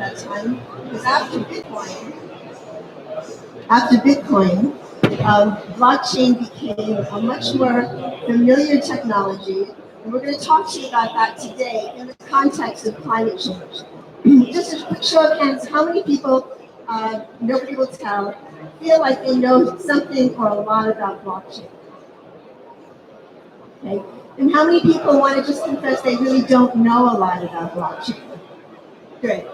that time, because after Bitcoin, blockchain became a much more familiar technology, and we're going to talk to you about that today in the context of climate change. Just a quick show of hands, how many people, nobody will tell, feel like they know something or a lot about blockchain? Okay. And how many people want to just confess they really don't know a lot about blockchain? Good.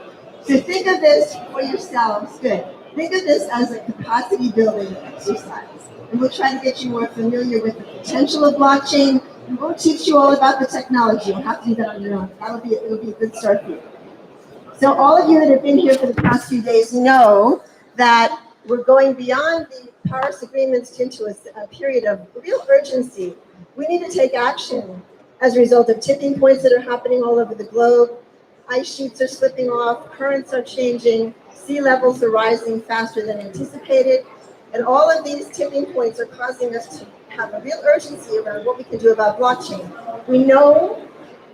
So think of this for yourselves. Good. Think of this as a capacity building exercise. And we'll try to get you more familiar with the potential of blockchain. We won't teach you all about the technology. You'll have to do that on your own. It'll be a good start for you. So all of you that have been here for the past few days know that we're going beyond the Paris agreements into a period of real urgency. We need to take action as a result of tipping points that are happening all over the globe. Ice sheets are slipping off, currents are changing, sea levels are rising faster than anticipated, and all of these tipping points are causing us to have a real urgency around what we can do about blockchain. We know,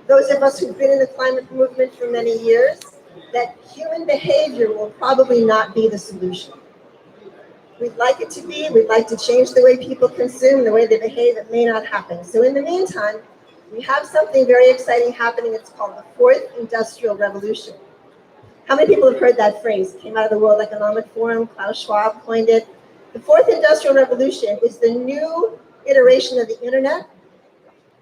those of us who've been in the climate movement for many years, that human behavior will probably not be the solution. We'd like it to be, we'd like to change the way people consume, the way they behave. It may not happen. So in the meantime, we have something very exciting happening. It's called the Fourth Industrial Revolution. How many people have heard that phrase? It came out of the World Economic Forum. Klaus Schwab coined it. The Fourth Industrial Revolution is the new iteration of the internet.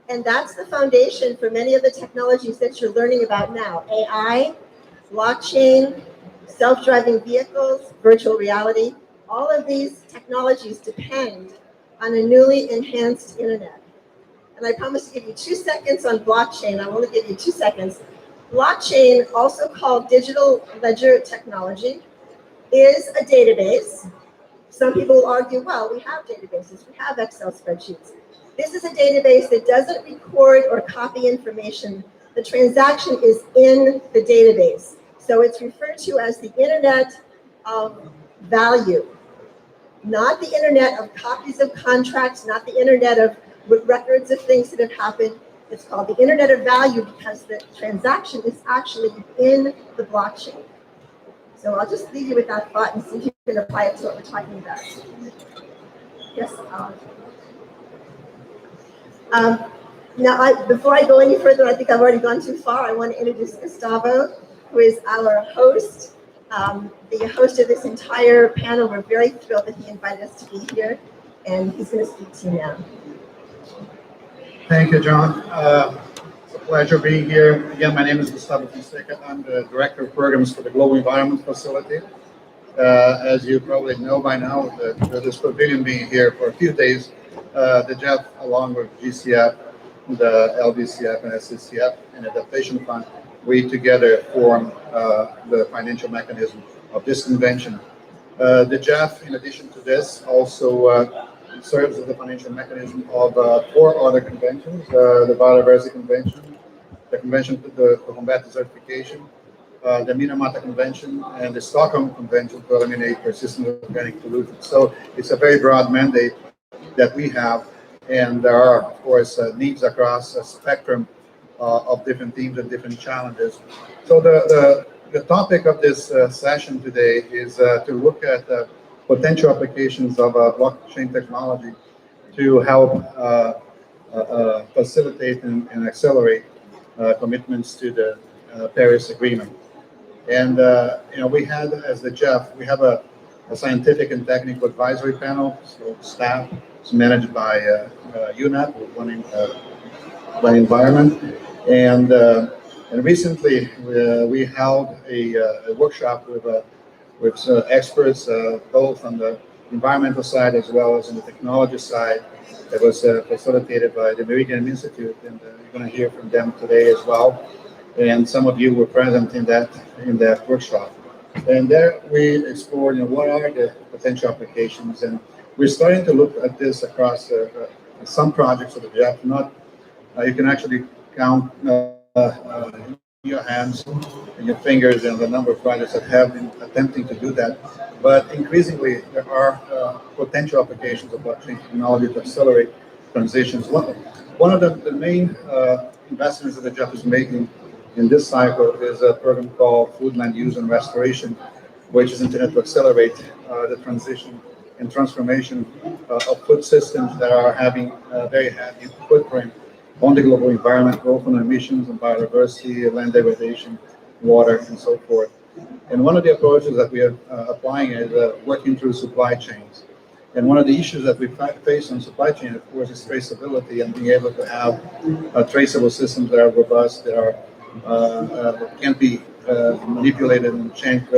And that's the foundation for many of the technologies that you're learning about now. AI, blockchain, self-driving vehicles, virtual reality. All of these technologies depend on a newly enhanced internet. And I promise to give you 2 seconds on blockchain. I want to give you 2 seconds. Blockchain, also called digital ledger technology, is a database. Some people will argue, well, we have databases, we have Excel spreadsheets. This is a database that doesn't record or copy information. The transaction is in the database. So it's referred to as the internet of value. Not the internet of copies of contracts, not the internet of records of things that have happened. It's called the internet of value because the transaction is actually in the blockchain. So I'll just leave you with that thought and see if you can apply it to what we're talking about. Yes, now, before I go any further, I think I've already gone too far. I want to introduce Gustavo, who is our host, the host of this entire panel. We're very thrilled that he invited us to be here, and he's going to speak to you now. Thank you, John. It's a pleasure being here. Again, my name is Gustavo Fonseca. I'm the Director of Programs for the Global Environment Facility. As you probably know by now, this pavilion being here for a few days, the GEF, along with GCF, the LDCF and SCCF, and Adaptation Fund, we together form the financial mechanism of this convention. The GEF, in addition to this, also serves as the financial mechanism of 4 other conventions: the Biodiversity Convention, the Convention to Combat Desertification, the Minamata Convention, and the Stockholm Convention to eliminate persistent organic pollutants. So it's a very broad mandate that we have, and there are, of course, needs across a spectrum of different themes and different challenges. So the topic of this session today is to look at potential applications of blockchain technology to help facilitate and accelerate commitments to the Paris Agreement. And we had, as the GEF, we have a scientific and technical advisory panel. So staff is managed by UNEP, One Environment, and recently we held a workshop with experts both on the environmental side as well as on the technology side. That was facilitated by the Meridian Institute, and you're going to hear from them today as well. And some of you were present in that workshop. And there we explored, what are the potential applications, and we're starting to look at this across some projects of the GEF. Not you can actually count your hands and your fingers and the number of projects that have been attempting to do that. But increasingly, there are potential applications of blockchain technology to accelerate transitions. One of the main investments that the GEF is making in this cycle is a program called Food Land Use and Restoration, which is intended to accelerate the transition and transformation of food systems that are having a very heavy footprint on the global environment, both on emissions and biodiversity, land degradation, water, and so forth. And one of the approaches that we are applying is working through supply chains. And one of the issues that we face on supply chain, of course, is traceability and being able to have traceable systems that are robust, that are that can't be manipulated and changed.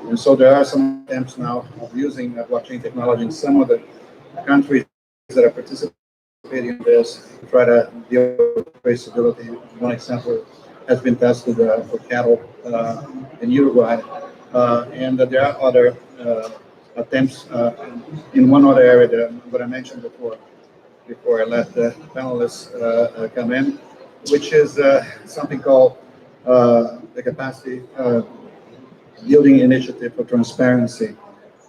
And so there are some attempts now of using blockchain technology in some of the countries that are participating in this to try to deal with traceability. One example has been tested for cattle in Uruguay, and there are other attempts in one other area that I mentioned before I let the panelists come in, which is something called the Capacity Building Initiative for Transparency.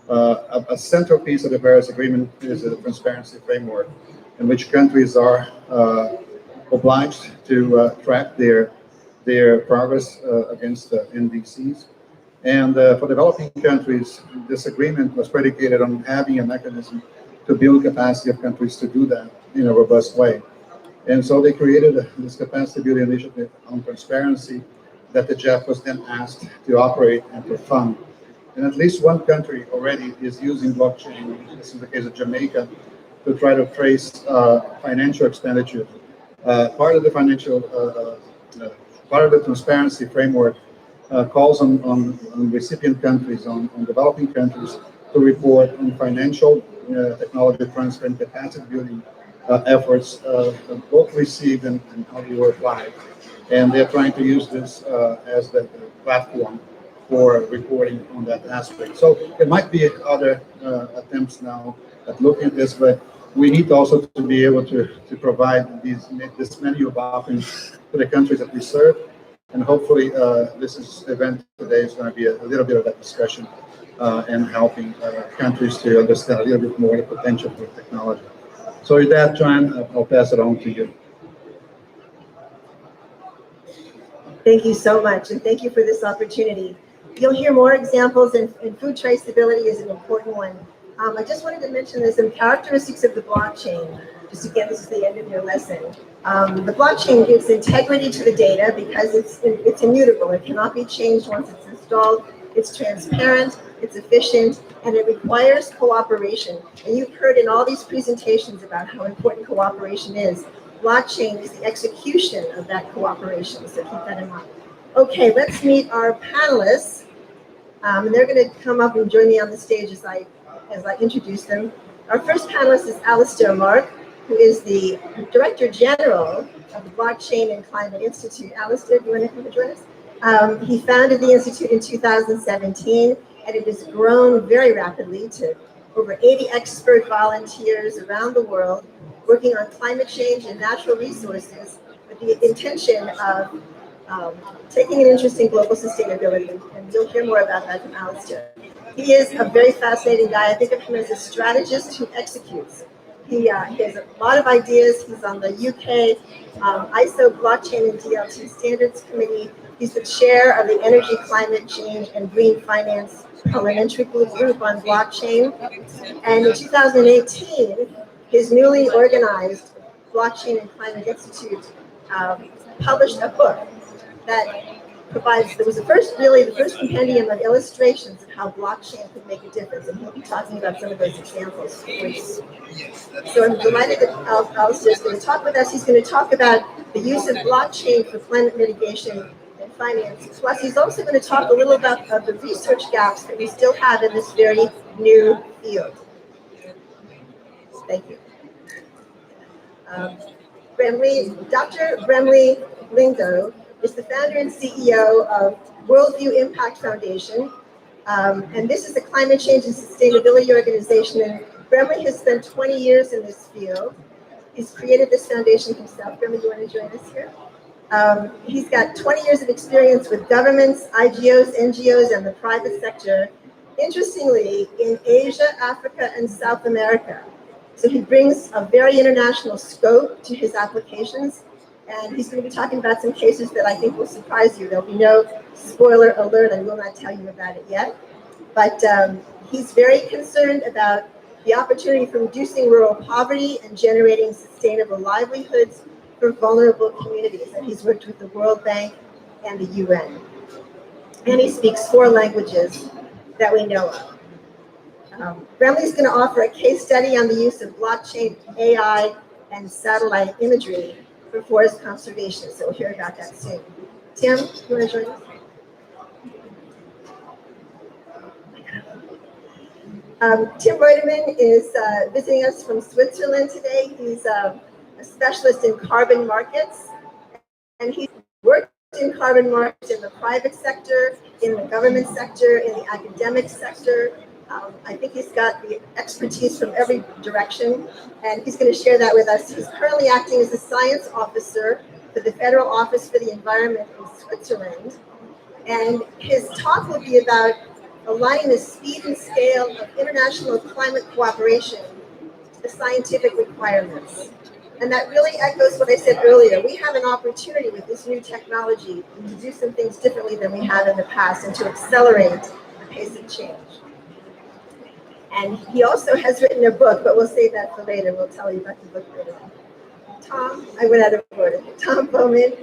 A central piece of the Paris Agreement is the transparency framework, in which countries are obliged to track their progress against NDCs. And for developing countries, this agreement was predicated on having a mechanism to build capacity of countries to do that in a robust way. And so they created this capacity building initiative on transparency that the GEF was then asked to operate and to fund. And at least one country already is using blockchain, this is the case of Jamaica, to try to trace financial expenditures. Part of the part of the transparency framework calls on recipient countries, on developing countries, to report on financial technology transfer and capacity building efforts, both received and how they were applied. And they're trying to use this as the platform for reporting on that aspect. So there might be other attempts now at looking at this, but we need also to be able to provide this menu of options to the countries that we serve. And hopefully this event today is going to be a little bit of that discussion and helping countries to understand a little bit more the potential for technology. So with that, John, I'll pass it on to you. Thank you so much, and thank you for this opportunity. You'll hear more examples, and food traceability is an important one. I just wanted to mention there's some characteristics of the blockchain, just again, this is the end of your lesson. The blockchain gives integrity to the data because it's immutable. It cannot be changed once it's installed. It's transparent, it's efficient, and it requires cooperation. And you've heard in all these presentations about how important cooperation is. Blockchain is the execution of that cooperation, so keep that in mind. Okay, let's meet our panelists. And they're going to come up and join me on the stage as I introduce them. Our first panelist is Alistair Mark, who is the Director General of the Blockchain and Climate Institute. Alistair, do you want to come and join us? He founded the Institute in 2017, and it has grown very rapidly to over 80 expert volunteers around the world working on climate change and natural resources with the intention of taking an interest in global sustainability, and you'll hear more about that from Alistair. He is a very fascinating guy. I think of him as a strategist who executes. He has a lot of ideas. He's on the UK ISO Blockchain and DLT Standards Committee. He's the chair of the Energy, Climate Change, and Green Finance Parliamentary Group on Blockchain. And in 2018, his newly organized Blockchain and Climate Institute published a book that provides, there was the first compendium of illustrations of how blockchain could make a difference, and he'll be talking about some of those examples. So I'm delighted that Alistair is going to talk with us. He's going to talk about the use of blockchain for climate mitigation and finance. Plus, he's also going to talk a little about the research gaps that we still have in this very new field. Thank you. Dr. Bremley Lingo is the founder and CEO of Worldview Impact Foundation, and this is a climate change and sustainability organization, and Bremley has spent 20 years in this field. He's created this foundation himself. Bremley, do you want to join us here? He's got 20 years of experience with governments, IGOs, NGOs, and the private sector, interestingly, in Asia, Africa, and South America. So he brings a very international scope to his applications. And he's going to be talking about some cases that I think will surprise you. There'll be no spoiler alert. I will not tell you about it yet. But he's very concerned about the opportunity for reducing rural poverty and generating sustainable livelihoods for vulnerable communities. And he's worked with the World Bank and the UN. And he speaks 4 languages that we know of. Brentley's going to offer a case study on the use of blockchain, AI, and satellite imagery for forest conservation. So we'll hear about that soon. Tim, you want to join us? Tim Reutemann is visiting us from Switzerland today. He's a specialist in carbon markets, and he's worked in carbon markets in the private sector, in the government sector, in the academic sector. I think he's got the expertise from every direction, and he's going to share that with us. He's currently acting as a science officer for the Federal Office for the Environment in Switzerland, and his talk will be about aligning the speed and scale of international climate cooperation to the scientific requirements. And that really echoes what I said earlier. We have an opportunity with this new technology to do some things differently than we have in the past and to accelerate the pace of change. And he also has written a book, but we'll save that for later. We'll tell you about the book later. Tom, I went out of order. Tom Bowman,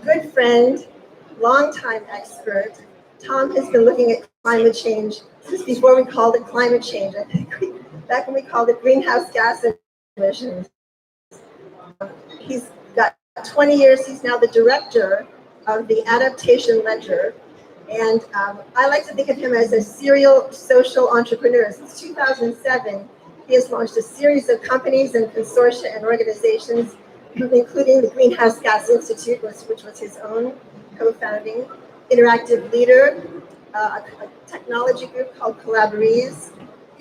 good friend, longtime expert. Tom has been looking at climate change since before we called it climate change. I think back when we called it greenhouse gas emissions. He's got 20 years. He's now the director of the Adaptation Ledger. And I like to think of him as a serial social entrepreneur. Since 2007, he has launched a series of companies and consortia and organizations, including the Greenhouse Gas Institute, which was his own co-founding, Interactive Leader, a technology group called Collaborees,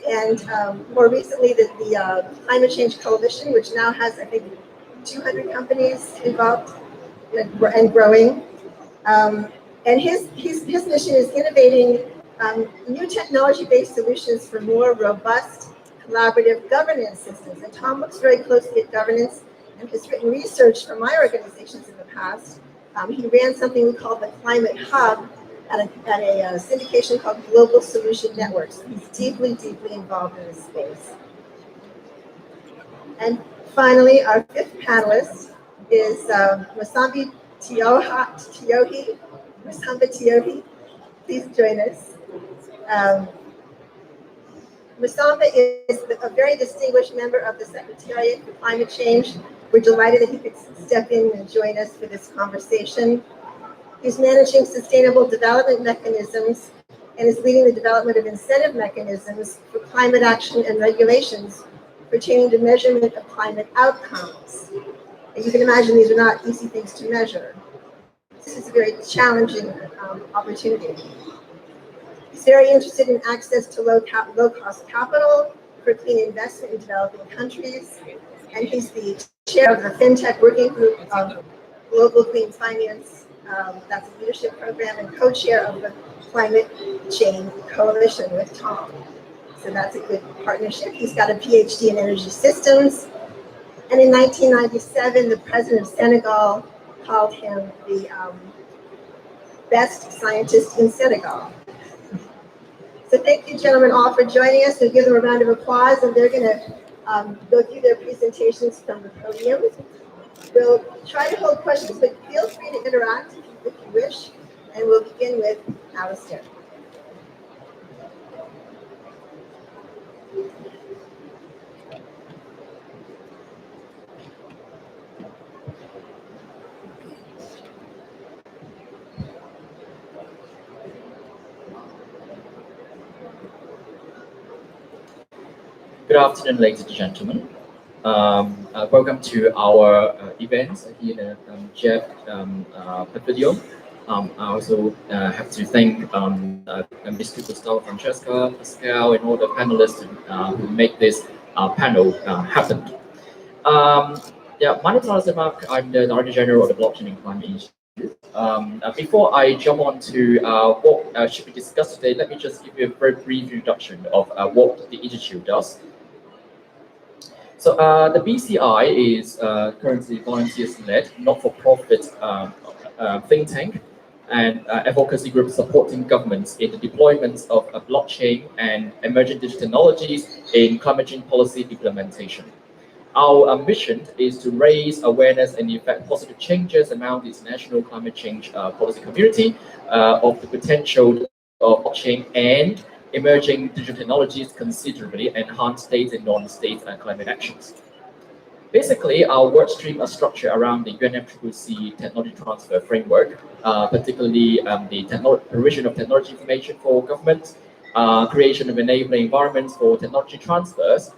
and more recently the Climate Change Coalition, which now has, I think, 200 companies involved and growing. And his mission is innovating new technology-based solutions for more robust, collaborative governance systems. And Tom looks very closely at governance and has written research for my organizations in the past. He ran something we call the Climate Hub at a syndication called Global Solution Networks. He's deeply, deeply involved in this space. And finally, our 5th panelist is Masambi Tiohi. Masamba Tiohi, please join us. Masamba is a very distinguished member of the Secretariat for Climate Change. We're delighted that he could step in and join us for this conversation. He's managing sustainable development mechanisms and is leading the development of incentive mechanisms for climate action and regulations pertaining to measurement of climate outcomes. And you can imagine these are not easy things to measure. This is a very challenging opportunity. He's very interested in access to low-cost capital for clean investment in developing countries, and he's the chair of the FinTech Working Group of Global Clean Finance. That's a leadership program, and co-chair of the Climate Change Coalition with Tom. So that's a good partnership. He's got a PhD in energy systems, and in 1997, the president of Senegal called him the best scientist in Senegal. So thank you, gentlemen, all for joining us. We'll give them a round of applause, and they're going to go through their presentations from the podium. We'll try to hold questions, but feel free to interact if you wish, and we'll begin with Alistair. Good afternoon, ladies and gentlemen. Welcome to our event here at GEF Pavilion. I also have to thank Mr. Gustavo, Francesca, Pascal, and all the panelists who make this panel happen. My name is Alistair Mark. I'm the Director General of the Blockchain and Climate Institute. Before I jump on to what should be discussed today, let me just give you a very brief introduction of what the Institute does. So the BCI is currently volunteers-led, not-for-profit think tank and advocacy group supporting governments in the deployment of blockchain and emerging digital technologies in climate change policy implementation. Our mission is to raise awareness and effect positive changes among the international climate change policy community of the potential of blockchain and emerging digital technologies considerably enhance state and non-state climate actions. Basically, our work stream are structured around the UNFCCC technology transfer framework, particularly the provision of technology information for government, creation of enabling environments for technology transfers,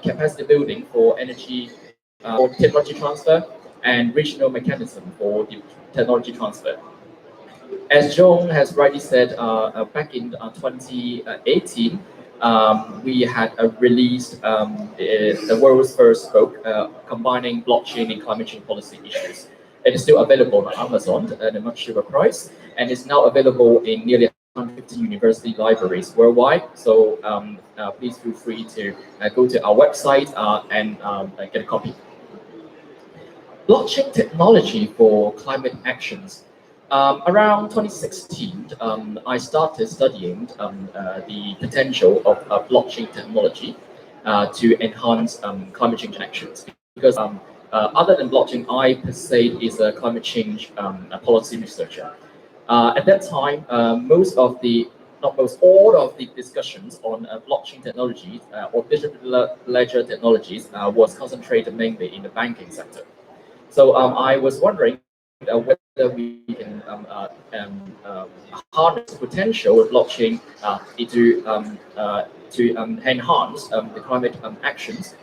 capacity building for energy for technology transfer, and regional mechanism for the technology transfer. As John has rightly said, back in 2018, we had released the world's first book combining blockchain and climate change policy issues. It is still available on Amazon at a much cheaper price, and is now available in nearly 150 university libraries worldwide. So please feel free to go to our website and get a copy. Blockchain technology for climate actions. Around 2016, I started studying the potential of blockchain technology to enhance climate change actions. Because other than blockchain, I per se is a climate change policy researcher. At that time, all of the discussions on blockchain technologies or digital ledger technologies was concentrated mainly in the banking sector. So I was wondering whether we can harness the potential of blockchain to enhance the climate actions,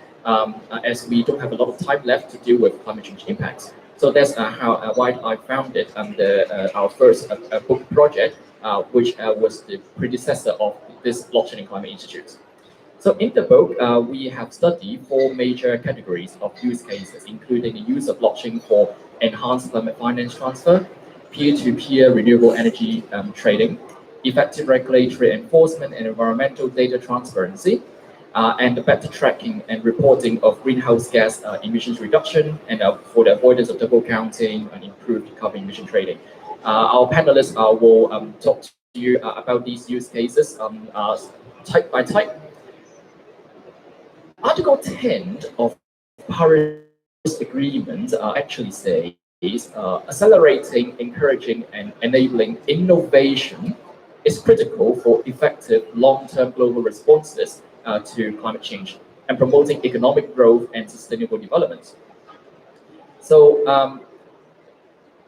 as we don't have a lot of time left to deal with climate change impacts. So that's why I founded our first book project, which was the predecessor of this Blockchain and Climate Institute. So in the book, we have studied four major categories of use cases, including the use of blockchain for enhanced climate finance transfer, peer-to-peer renewable energy trading, effective regulatory enforcement and environmental data transparency, and the better tracking and reporting of greenhouse gas emissions reduction, and for the avoidance of double counting and improved carbon emission trading. Our panelists will talk to you about these use cases type by type. Article 10 of Paris Agreement actually says accelerating, encouraging, and enabling innovation is critical for effective long-term global responses to climate change and promoting economic growth and sustainable development. So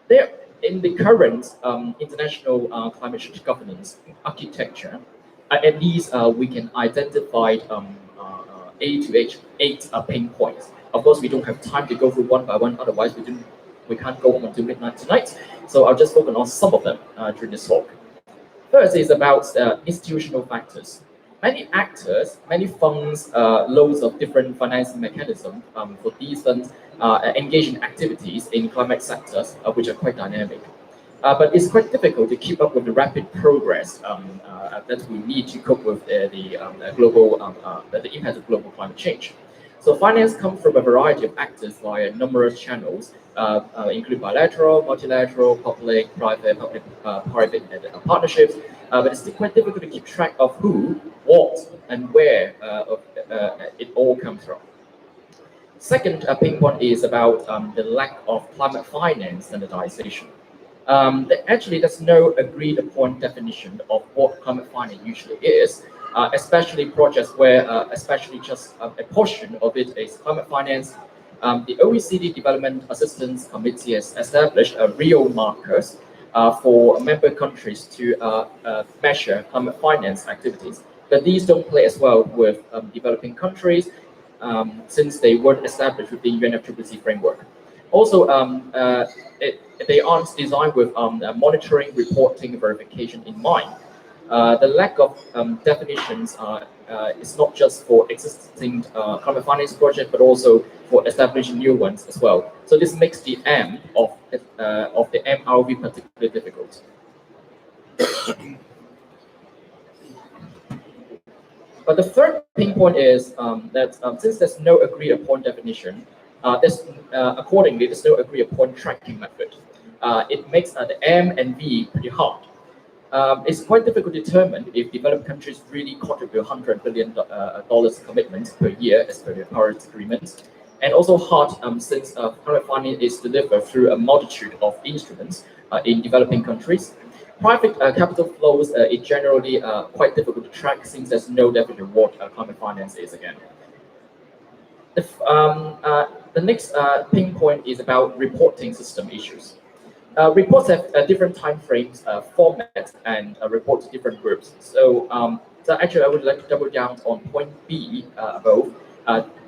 there, in the current international climate change governance architecture, at least we can identify eight pain points. Of course, we don't have time to go through one by one, otherwise we can't go on until midnight tonight. So I'll just focus on some of them during this talk. First is about institutional factors. Many actors, many funds, loads of different financing mechanisms for these funds engage in activities in climate sectors, which are quite dynamic. But it's quite difficult to keep up with the rapid progress that we need to cope with the impact of global climate change. So finance comes from a variety of actors via numerous channels, including bilateral, multilateral, public, private partnerships. But it's quite difficult to keep track of who, what, and where it all comes from. Second pain point is about the lack of climate finance standardization. Actually, there's no agreed upon definition of what climate finance usually is, especially projects where especially just a portion of it is climate finance. The OECD Development Assistance Committee has established real markers for member countries to measure climate finance activities. But these don't play as well with developing countries since they weren't established with the UNFCCC framework. Also, they aren't designed with monitoring, reporting, verification in mind. The lack of definitions is not just for existing climate finance projects, but also for establishing new ones as well. So this makes the M of the MRV particularly difficult. But the third pain point is that since there's no agreed upon definition, accordingly, there's no agreed upon tracking method. It makes the M and V pretty hard. It's quite difficult to determine if developed countries really contribute $100 billion commitments per year as per the Paris Agreement. And also hard since climate finance is delivered through a multitude of instruments in developing countries. Private capital flows is generally quite difficult to track since there's no definition of what climate finance is again. The next pain point is about reporting system issues. Reports have different time frames, formats, and report to different groups. So actually, I would like to double down on point B above,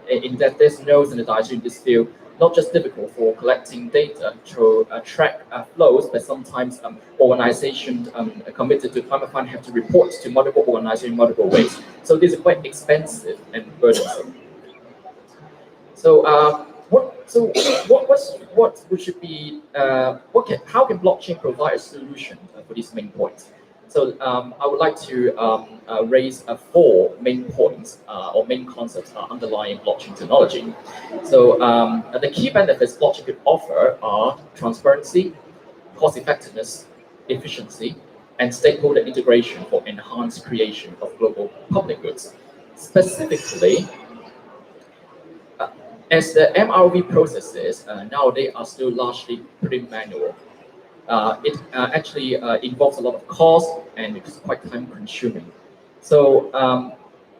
in that there's no standardization in this field, not just difficult for collecting data to track flows, but sometimes organizations committed to climate finance have to report to multiple organizations in multiple ways. So this is quite expensive and burdensome. So what should be how can blockchain provide a solution for these main points? So I would like to raise four main points or main concepts underlying blockchain technology. So the key benefits blockchain could offer are transparency, cost effectiveness, efficiency, and stakeholder integration for enhanced creation of global public goods. Specifically, as the MRV processes nowadays are still largely pretty manual. It actually involves a lot of cost and it's quite time consuming. So,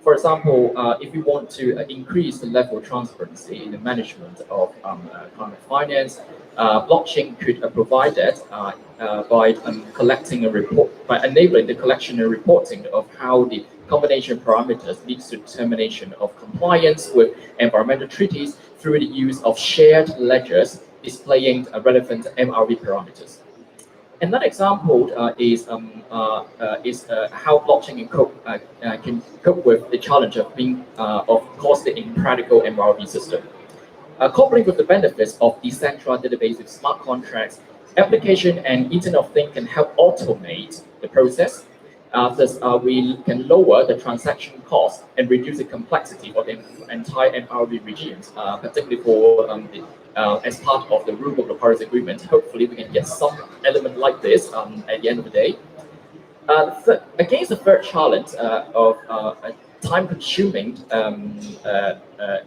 for example, if you want to increase the level of transparency in the management of climate finance, blockchain could provide that by collecting a report, by enabling the collection and reporting of how the combination parameters leads to determination of compliance with environmental treaties through the use of shared ledgers displaying relevant MRV parameters. Another example is how blockchain can cope with the challenge of being costly in practical MRV system. Coupling with the benefits of decentralized database with smart contracts, application and Internet of Things can help automate the process. Thus, we can lower the transaction cost and reduce the complexity of the entire MRV regimes, particularly for as part of the rule of the Paris Agreement. Hopefully, we can get some element like this at the end of the day. Against the third challenge of a time-consuming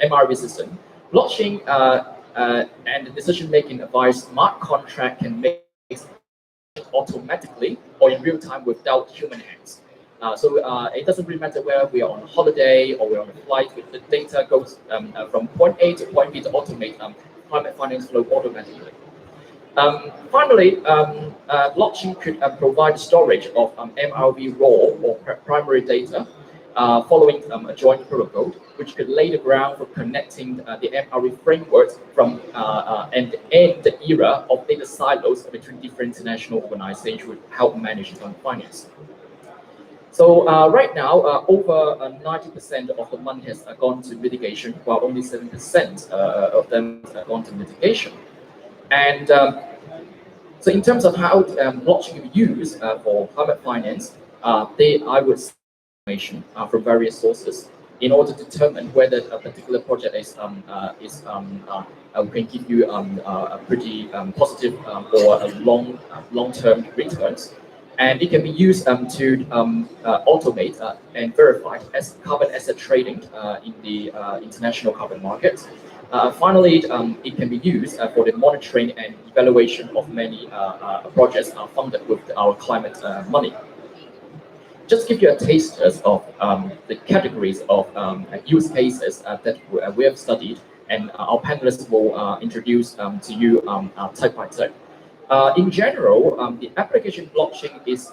MRV system, blockchain and the decision-making via smart contract can make automatically or in real time without human hands. So it doesn't really matter where we are on holiday or we're on a flight. The data goes from point A to point B to automate climate finance flow automatically. Finally, blockchain could provide storage of MRV raw or primary data following a joint protocol, which could lay the ground for connecting the MRV frameworks from and end the era of data silos between different international organizations would help manage finance. So right now, over 90% of the money has gone to mitigation, while only 7% of them have gone to mitigation. And so in terms of how blockchain can be used for climate finance, I would say information from various sources in order to determine whether a particular project can give you a pretty positive or a long-term returns. And it can be used to automate and verify as carbon asset trading in the international carbon market. Finally, it can be used for the monitoring and evaluation of many projects funded with our climate money. Just give you a taste of the categories of use cases that we have studied, and our panelists will introduce to you type by type. In general, the application blockchain is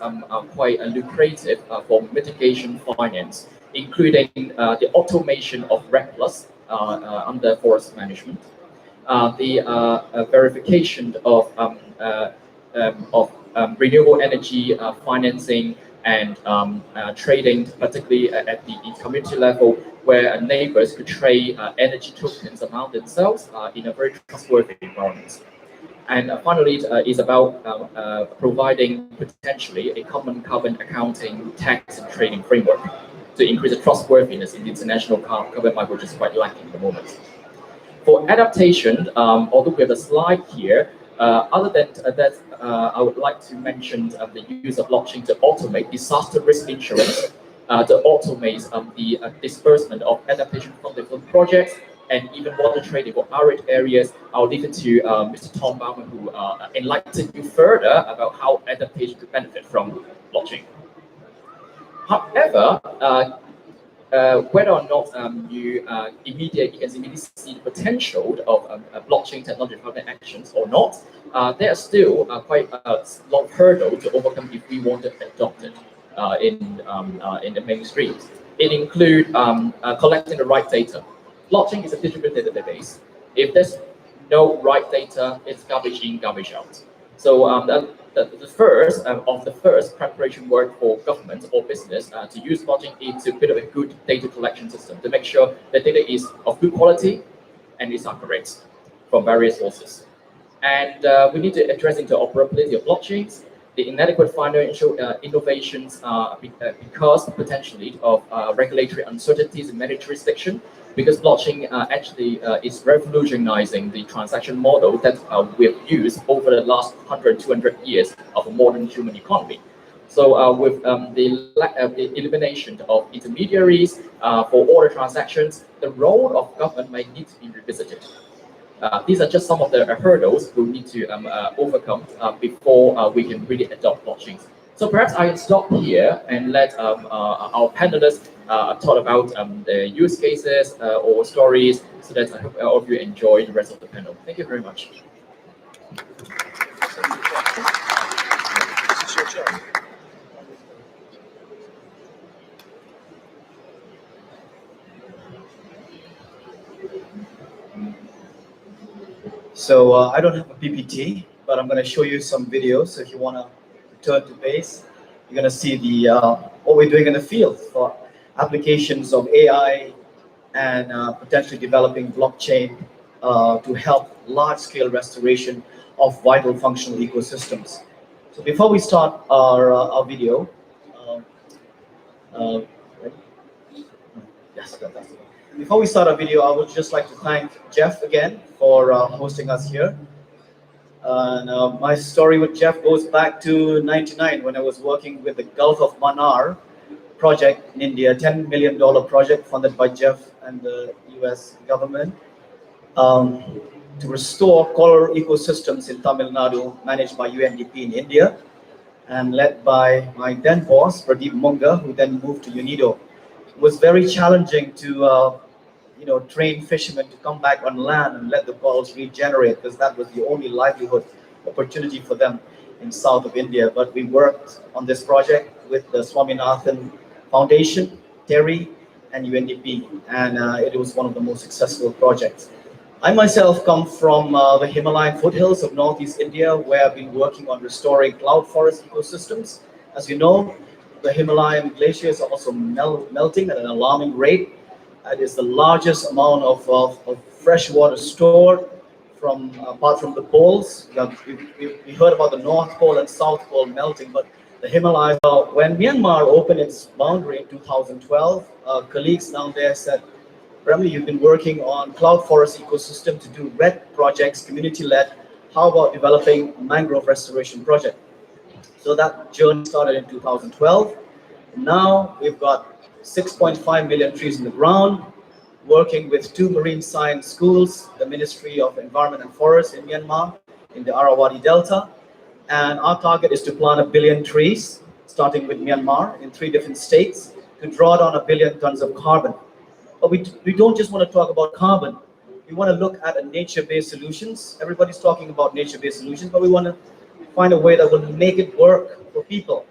quite lucrative for mitigation finance, including the automation of REC+ under forest management, the verification of renewable energy financing and trading, particularly at the community level, where neighbors could trade energy tokens among themselves in a very trustworthy environment. And finally, is about providing potentially a common carbon accounting, tax, and trading framework. to increase the trustworthiness in the international carbon market, which is quite lacking at the moment. For adaptation, although we have a slide here, other than that, I would like to mention the use of blockchain to automate disaster risk insurance, to automate the disbursement of adaptation funding for projects, and even water trading for arid areas. I'll leave it to Mr. Tom Bauman, who enlighten you further about how adaptation could benefit from blockchain. However, whether or not you can immediately see the potential of blockchain technology development actions or not, there are still quite a lot of hurdles to overcome if we want to adopt it in the mainstream. It includes collecting the right data. Blockchain is a distributed database. If there's no right data, it's garbage in, garbage out. So the first preparation work for government or business to use blockchain is to build a good data collection system to make sure the data is of good quality and is accurate from various sources. And we need to address interoperability of blockchains, the inadequate financial innovations because potentially of regulatory uncertainties in many jurisdictions, because blockchain actually is revolutionizing the transaction model that we've used over the last 100, 200 years of a modern human economy. So with the elimination of intermediaries for all the transactions, the role of government might need to be revisited. These are just some of the hurdles we need to overcome before we can really adopt blockchains. So perhaps I can stop here and let our panelists talk about the use cases or stories, so that I hope all of you enjoy the rest of the panel. Thank you very much. So I don't have a PPT, but I'm going to show you some videos. So if you want to return to base, you're going to see the what we're doing in the field for applications of AI and potentially developing blockchain to help large-scale restoration of vital functional ecosystems. So before we start our video, yes, that's it. Before we start our video, I would just like to thank Jeff again for hosting us here. And my story with Jeff goes back to '99 when I was working with the Gulf of Mannar project in India, $10 million project funded by Jeff and the US government to restore coral ecosystems in Tamil Nadu, managed by UNDP in India, and led by my then boss, Pradeep Munga, who then moved to UNIDO. It was very challenging to train fishermen to come back on land and let the corals regenerate, because that was the only livelihood opportunity for them in south of India. But we worked on this project with the Swaminathan Foundation, Terry, and UNDP, and it was one of the most successful projects. I myself come from the Himalayan foothills of northeast India, where I've been working on restoring cloud forest ecosystems. As you know, the Himalayan glaciers are also melting at an alarming rate. It is the largest amount of fresh water stored apart from the poles. We heard about the North Pole and South Pole melting, but the Himalayas. When Myanmar opened its boundary in 2012, colleagues down there said, "Ramli, you've been working on cloud forest ecosystem to do RED projects, community-led. How about developing a mangrove restoration project?" So that journey started in 2012. Now we've got 6.5 million trees in the ground, working with 2 marine science schools, the Ministry of Environment and Forests in Myanmar, in the Aravalli Delta. And our target is to plant 1 billion trees, starting with Myanmar in 3 different states, to draw down 1 billion tons of carbon. But we don't just want to talk about carbon. We want to look at a nature-based solutions. Everybody's talking about nature-based solutions, but we want to find a way that will make it work for people.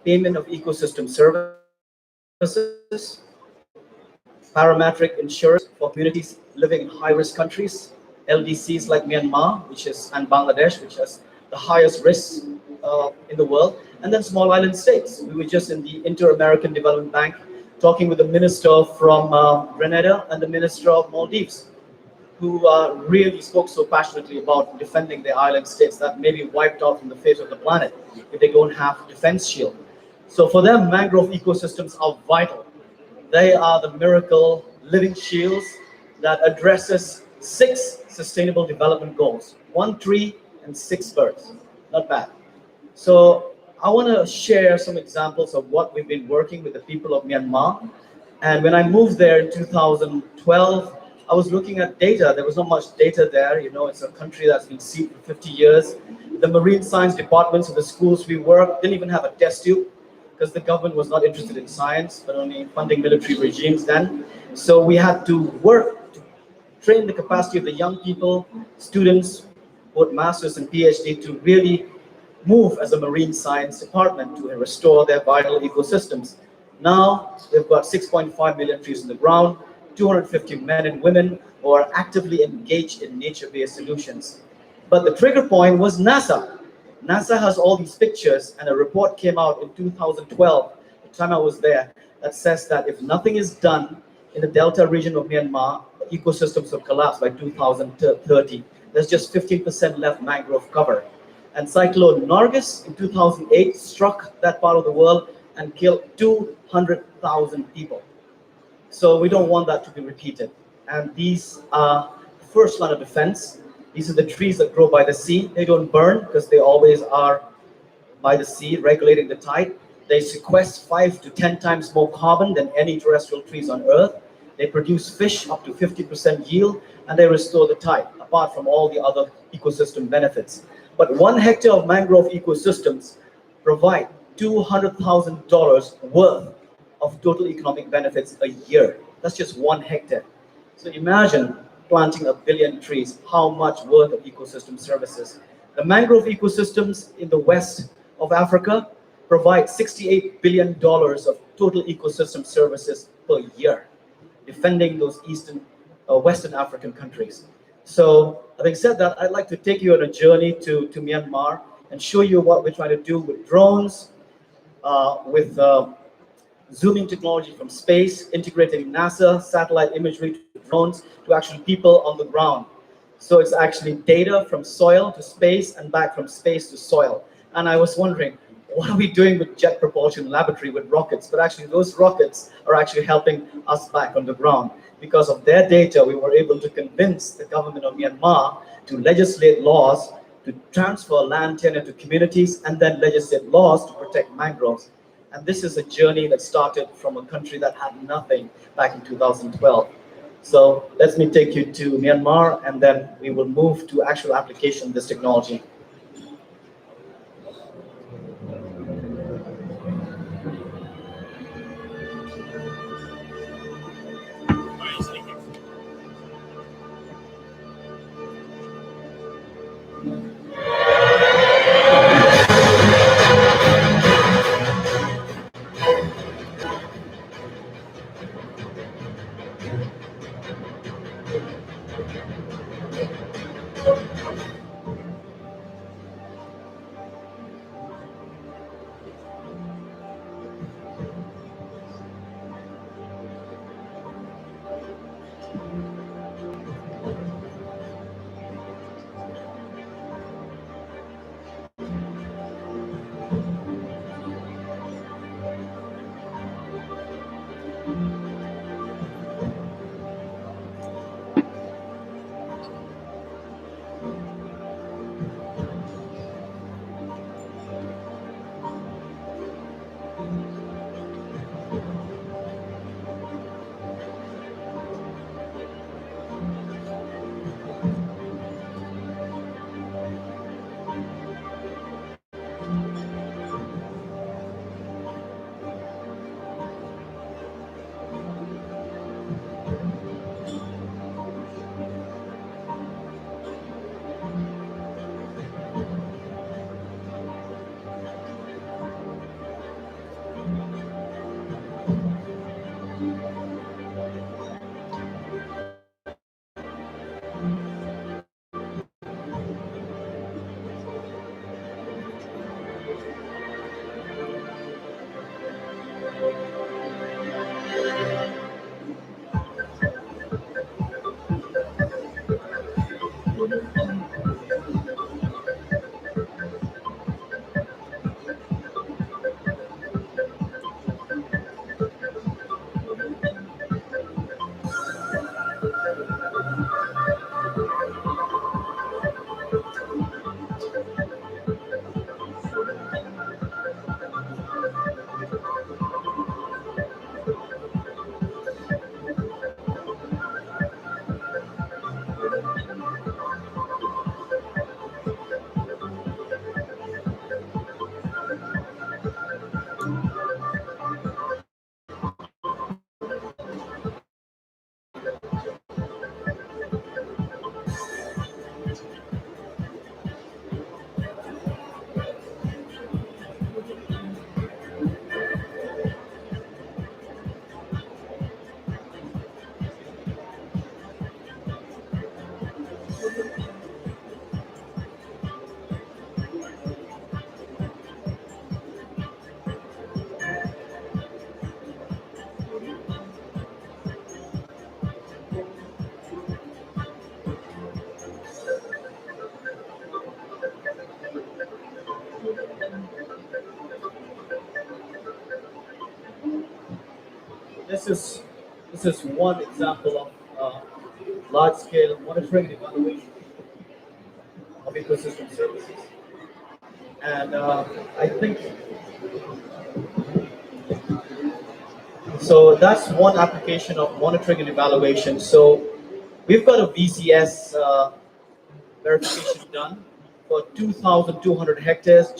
Payment of ecosystem services, parametric insurance for communities living in high-risk countries, LDCs like Myanmar, and Bangladesh, which has the highest risk in the world, and then small island states. We were just in the Inter-American Development Bank talking with the minister from Grenada and the minister of Maldives, who really spoke so passionately about defending the island states that may be wiped out from the face of the planet if they don't have defense shield. So for them, mangrove ecosystems are vital. They are the miracle living shields that addresses 6 sustainable development goals, 1 tree and 6 birds. Not bad. So I want to share some examples of what we've been working with the people of Myanmar. And when I moved there in 2012, I was looking at data. There was not much data there. You know, it's a country that's been seeded for 50 years. The marine science departments of the schools we worked didn't even have a test tube because the government was not interested in science, but only funding military regimes then. So we had to work to train the capacity of the young people, students, both masters and PhD, to really move as a marine science department to restore their vital ecosystems. Now, we've got 6.5 million trees in the ground, 250 men and women who are actively engaged in nature-based solutions. But the trigger point was NASA. NASA has all these pictures, and a report came out in 2012, the time I was there, that says that if nothing is done in the delta region of Myanmar, ecosystems will collapse by 2030. There's just 15% left mangrove cover. And Cyclone Nargis in 2008 struck that part of the world and killed 200,000 people. So we don't want that to be repeated. And these are the first line of defense. These are the trees that grow by the sea. They don't burn because they always are by the sea, regulating the tide. They sequester 5 to 10 times more carbon than any terrestrial trees on Earth. They produce fish up to 50% yield, and they restore the tide, apart from all the other ecosystem benefits. But 1 hectare of mangrove ecosystems provide $200,000 worth of total economic benefits a year. That's just 1 hectare. So imagine planting 1 billion trees, how much worth of ecosystem services. The mangrove ecosystems in the west of Africa provide $68 billion of total ecosystem services per year, defending those Western African countries. So having said that, I'd like to take you on a journey to Myanmar and show you what we're trying to do with drones, with zooming technology from space, integrating NASA, satellite imagery to drones, to actually people on the ground. So it's actually data from soil to space and back from space to soil. And I was wondering, what are we doing with Jet Propulsion Laboratory with rockets? But actually those rockets are actually helping us back on the ground. Because of their data, we were able to convince the government of Myanmar to legislate laws to transfer land tenure to communities and then legislate laws to protect mangroves. And this is a journey that started from a country that had nothing back in 2012. So let me take you to Myanmar, and then we will move to actual application of this technology. this is one example of large-scale monitoring and evaluation of ecosystem services. And I think so. That's one application of monitoring and evaluation. So we've got a VCS verification done for 2,200 hectares,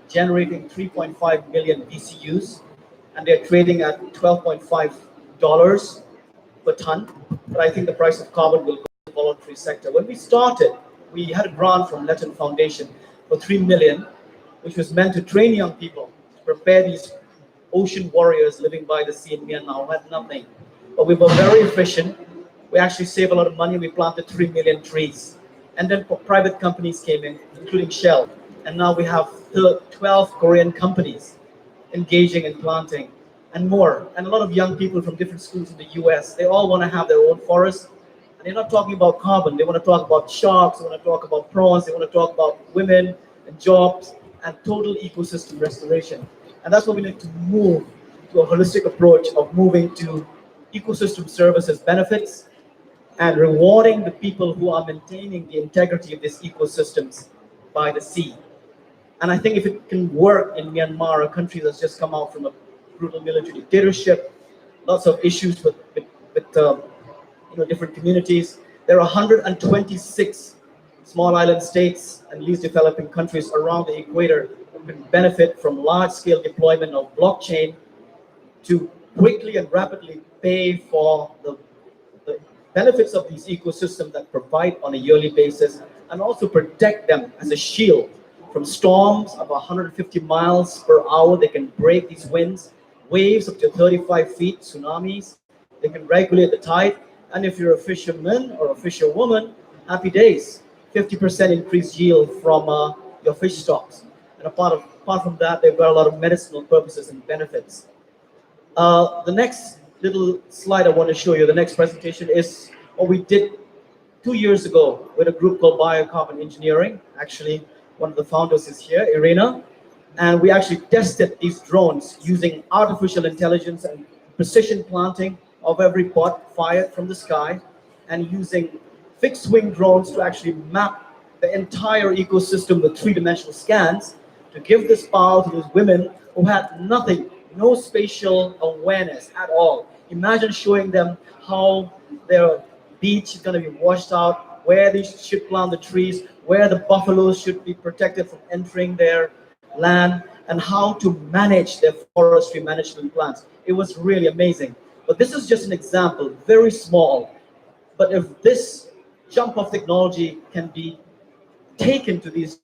generating 3.5 million VCUs, and they're trading at $12.5 per ton. But I think the price of carbon will go to the voluntary sector. When we started, we had a grant from Letton Foundation for 3 million, which was meant to train young people to prepare these ocean warriors living by the sea in Myanmar who had nothing. But we were very efficient. We actually saved a lot of money. We planted 3 million trees. And then private companies came in, including Shell. And now we have 12 Korean companies engaging in planting and more. And a lot of young people from different schools in the US, they all want to have their own forests. And they're not talking about carbon. They want to talk about sharks. They want to talk about prawns. They want to talk about women and jobs and total ecosystem restoration. And that's what we need to move to a holistic approach of moving to ecosystem services benefits and rewarding the people who are maintaining the integrity of these ecosystems by the sea. And I think if it can work in Myanmar, a country that's just come out from a brutal military dictatorship, lots of issues with different communities. There are 126 small island states and least developing countries around the equator who can benefit from large-scale deployment of blockchain to quickly and rapidly pay for the benefits of these ecosystems that provide on a yearly basis, and also protect them as a shield from storms of 150 miles per hour. They can break these winds, waves up to 35 feet, tsunamis. They can regulate the tide. And if you're a fisherman or a fisherwoman, happy days. 50% increased yield from your fish stocks. And apart from that, they've got a lot of medicinal purposes and benefits. The next little slide I want to show you, the next presentation, is what we did 2 years ago with a group called Biocarbon Engineering. Actually, one of the founders is here, Irina. And we actually tested these drones using artificial intelligence and precision planting of every pot fired from the sky, and using fixed wing drones to actually map the entire ecosystem with three-dimensional scans to give this power to those women who had nothing, no spatial awareness at all. Imagine showing them how their beach is going to be washed out, where they should plant the trees, where the buffaloes should be protected from entering their land, and how to manage their forestry management plans. It was really amazing. But this is just an example, very small. But if this jump of technology can be taken to these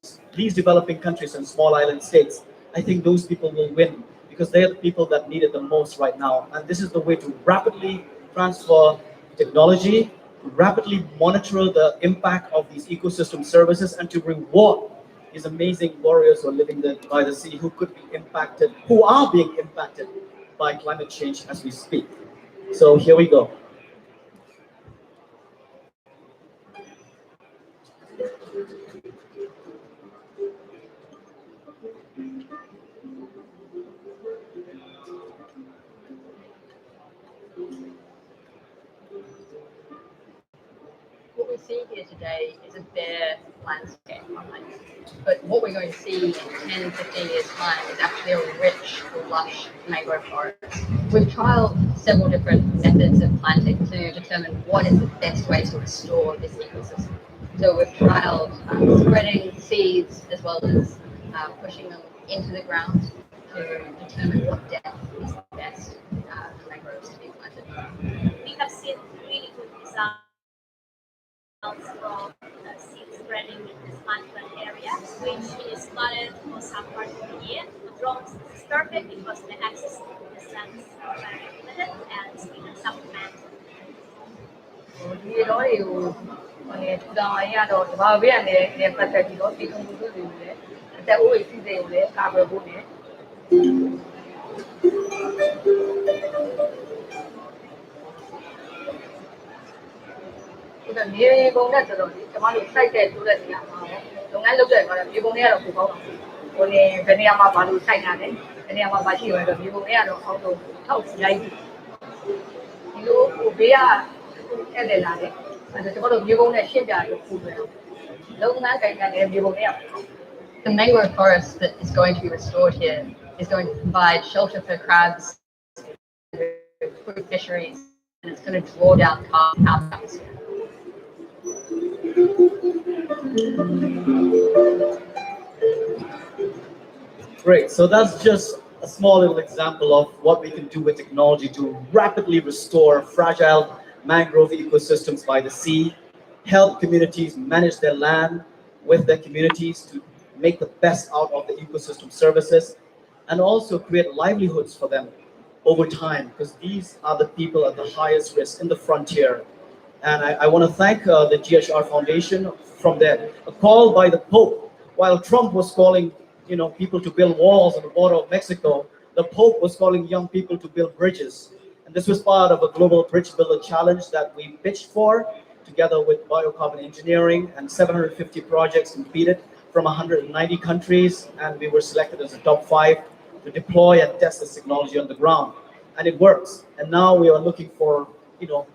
developing countries and small island states, I think those people will win, because they're the people that need it the most right now. And this is the way to rapidly transfer technology, rapidly monitor the impact of these ecosystem services, and to reward these amazing warriors who are living by the sea, who could be impacted, who are being impacted by climate change as we speak. So here we go. What we see here today is a bare landscape, but what we're going to see in 10, 15 years' time is actually a rich, lush mangrove forest. We've trialled several different methods of planting to determine what is the best way to restore this ecosystem. So we've trialled spreading seeds as well as pushing them into the ground to determine what depth is the best for mangroves to be planted. We have seen really good results from seed spreading in this particular area, which is started for some part of the year. The drones is perfect because the access to the sun is very limited, and we can supplement. ဒီတော့ဟိုဟိုထူထောင်အရာတော့တဘာဝပြန်နေတဲ့ပတ်သက်ပြီးတော့ပြည်သူလူထုတွေလည်းအသက်အိုးအိမ်စီးစိမ်ကိုလည်းကာကွယ်ဖို့နဲ့ဒီတော့မြေပုံနဲ့ဆိုတော့ကျွန်တော်တို့စိုက်တဲ့တိုးတဲ့နေရာမှာလုပ်ငန်းလုပ်တဲ့အခါမြေပုံတွေကတော့ပိုကောင်းပါဘူးဟိုနေဘယ်နေရာမှာဘာလို့စိုက်တာလဲဘယ်နေရာမှာဘာရှိရလဲတော့မြေပုံတွေကတော့အောက်တော့ထောက်ရိုက် ဒီလိုဟိုဘေးကဧည့်သည်လာတယ်အဲ့ဒါကျွန်တော်တို့မြေပုံနဲ့ရှင်းပြလို့ပူတယ်လုပ်ငန်းကိုင်တဲ့မြေပုံနဲ့ The mangrove forest that is going to be restored here is going to provide shelter for crabs, food fisheries, and it's going to draw down carbon out of the atmosphere. Great. So that's just a small little example of what we can do with technology to rapidly restore fragile mangrove ecosystems by the sea, help communities manage their land with their communities to make the best out of the ecosystem services, and also create livelihoods for them over time, because these are the people at the highest risk in the frontier. And I want to thank the GHR Foundation from that. A call by the Pope, while Trump was calling people to build walls on the border of Mexico, the Pope was calling young people to build bridges. And this was part of a global bridge builder challenge that we pitched for, together with biocarbon engineering, and 750 projects completed from 190 countries, and we were selected as the top 5 to deploy and test this technology on the ground. And it works. And now we are looking for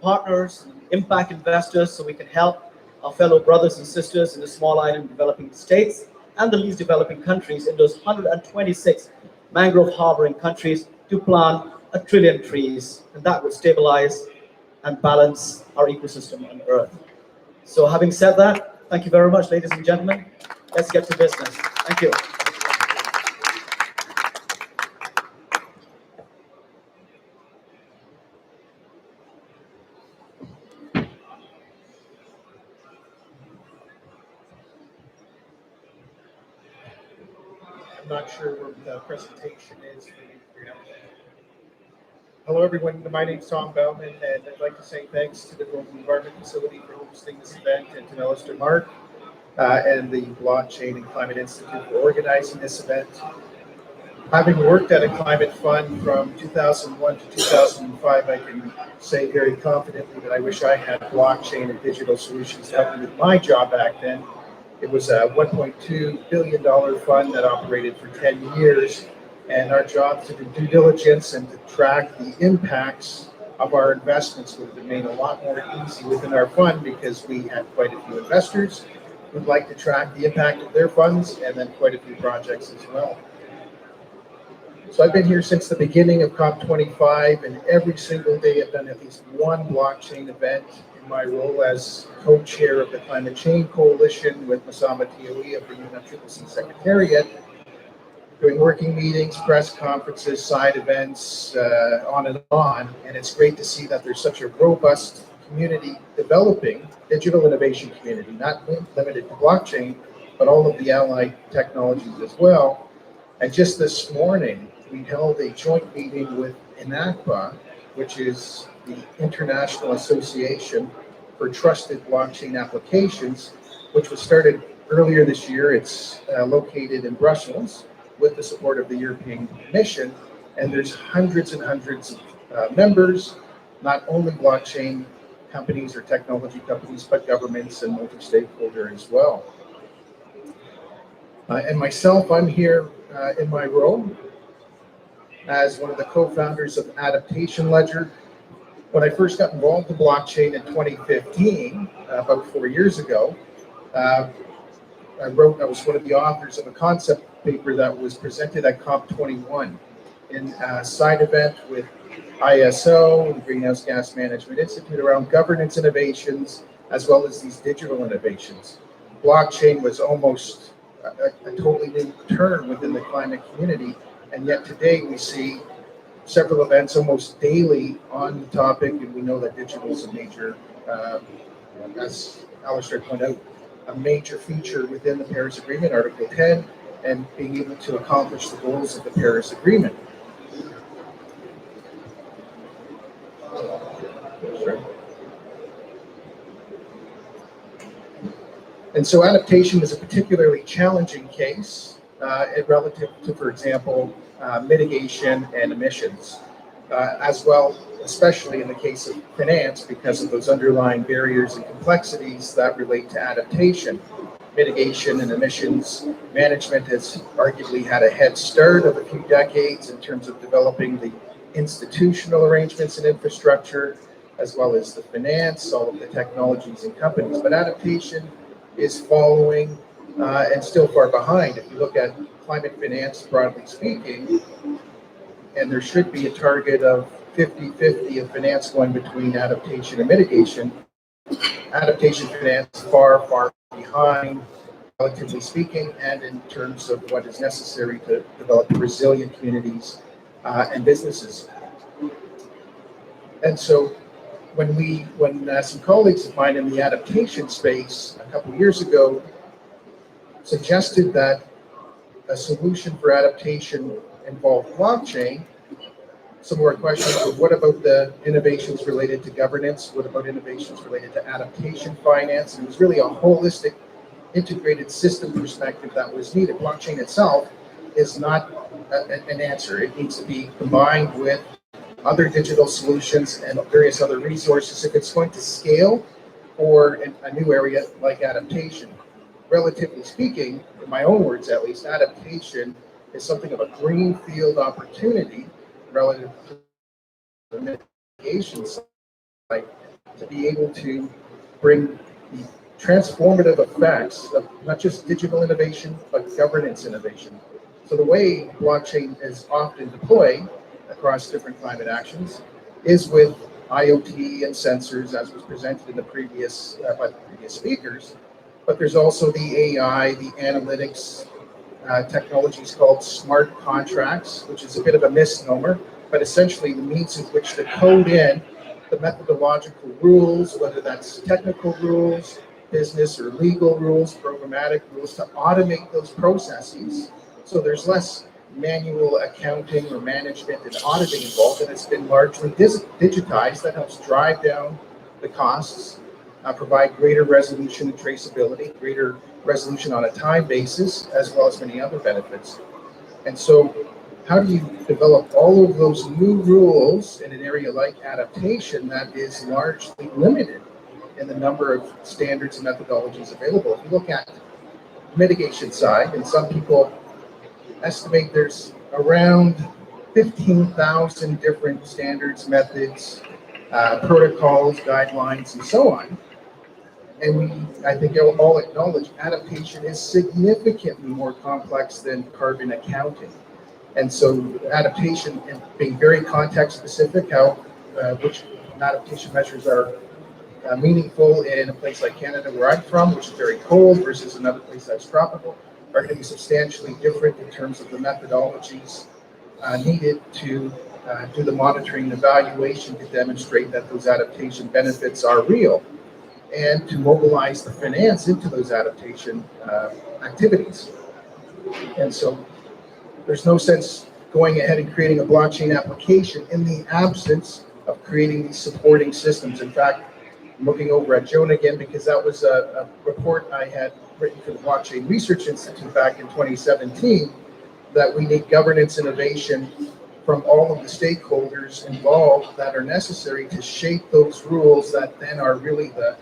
partners, impact investors, so we can help our fellow brothers and sisters in the small island developing states and the least developing countries in those 126 mangrove harboring countries to plant 1 trillion trees, and that would stabilize and balance our ecosystem on Earth. So having said that, thank you very much, ladies and gentlemen. Let's get to business. Thank you. I'm not sure what the presentation is for you. Hello, everyone. My name is Tom Bauman, and I'd like to say thanks to the Global Environment Facility for hosting this event, and to Mr. Mark and the Blockchain and Climate Institute for organizing this event. Having worked at a climate fund from 2001 to 2005, I can say very confidently that I wish I had blockchain and digital solutions to help me with my job back then. It was a $1.2 billion fund that operated for 10 years, and our job to do due diligence and to track the impacts of our investments would have been made a lot more easy within our fund, because we had quite a few investors who'd like to track the impact of their funds, and then quite a few projects as well. So I've been here since the beginning of COP25, and every single day I've done at least one blockchain event in my role as co-chair of the Climate Change Coalition with Masama Tioe of the UNFCCC Secretariat, doing working meetings, press conferences, side events, on and on. And it's great to see that there's such a robust community developing, digital innovation community, not limited to blockchain, but all of the allied technologies as well. And just this morning, we held a joint meeting with INACPA, which is the International Association for Trusted Blockchain Applications, which was started earlier this year. It's located in Brussels with the support of the European Commission, and there's hundreds and hundreds of members, not only blockchain companies or technology companies, but governments and multi-stakeholder as well. And myself, I'm here in my role as one of the co-founders of Adaptation Ledger. When I first got involved in blockchain in 2015, about 4 years ago, I was one of the authors of a concept paper that was presented at COP21 in a side event with ISO, the Greenhouse Gas Management Institute, around governance innovations, as well as these digital innovations. Blockchain was almost a totally new term within the climate community, and yet today we see several events almost daily on the topic, and we know that digital is a major, as Alistair pointed out, a major feature within the Paris Agreement, Article 10, and being able to accomplish the goals of the Paris Agreement. And so adaptation is a particularly challenging case relative to, for example, mitigation and emissions, as well, especially in the case of finance, because of those underlying barriers and complexities that relate to adaptation. Mitigation and emissions management has arguably had a head start of a few decades in terms of developing the institutional arrangements and infrastructure, as well as the finance, all of the technologies and companies. But adaptation is following and still far behind. If you look at climate finance, broadly speaking, and there should be a target of 50-50 of finance going between adaptation and mitigation. Adaptation finance far behind, relatively speaking, and in terms of what is necessary to develop resilient communities and businesses. And so when some colleagues of mine in the adaptation space a couple of years ago suggested that a solution for adaptation involved blockchain, some more questions were, what about the innovations related to governance? What about innovations related to adaptation finance? And it was really a holistic, integrated system perspective that was needed. Blockchain itself is not an answer. It needs to be combined with other digital solutions and various other resources if it's going to scale for a new area like adaptation. Relatively speaking, in my own words at least, adaptation is something of a greenfield opportunity relative to the mitigation side, to be able to bring the transformative effects of not just digital innovation, but governance innovation. So the way blockchain is often deployed across different climate actions is with IoT and sensors, as was presented in the previous by the previous speakers. But there's also the AI, the analytics, technologies called smart contracts, which is a bit of a misnomer, but essentially the means in which to code in the methodological rules, whether that's technical rules, business or legal rules, programmatic rules, to automate those processes so there's less manual accounting or management and auditing involved, and it's been largely digitized. That helps drive down the costs, provide greater resolution and traceability, greater resolution on a time basis, as well as many other benefits. And so how do you develop all of those new rules in an area like adaptation that is largely limited in the number of standards and methodologies available? If you look at the mitigation side, and some people estimate there's around 15,000 different standards, methods, protocols, guidelines, and so on. And I think all acknowledge adaptation is significantly more complex than carbon accounting. And so adaptation, and being very context specific, how which adaptation measures are meaningful in a place like Canada, where I'm from, which is very cold, versus another place that's tropical, are going to be substantially different in terms of the methodologies needed to do the monitoring and evaluation to demonstrate that those adaptation benefits are real, and to mobilize the finance into those adaptation activities. And so there's no sense going ahead and creating a blockchain application in the absence of creating these supporting systems. In fact, I'm looking over at Joan again, because that was a report I had written for the Blockchain Research Institute back in 2017, that we need governance innovation from all of the stakeholders involved that are necessary to shape those rules that then are really the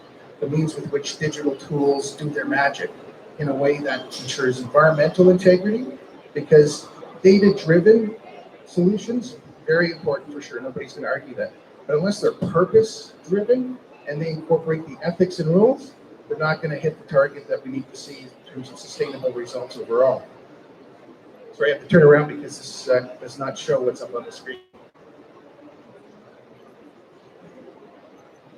means with which digital tools do their magic in a way that ensures environmental integrity, because data-driven solutions, very important for sure, nobody's going to argue that. But unless they're purpose-driven and they incorporate the ethics and rules, they're not going to hit the target that we need to see in terms of sustainable results overall. Sorry, I have to turn around because this does not show what's up on the screen.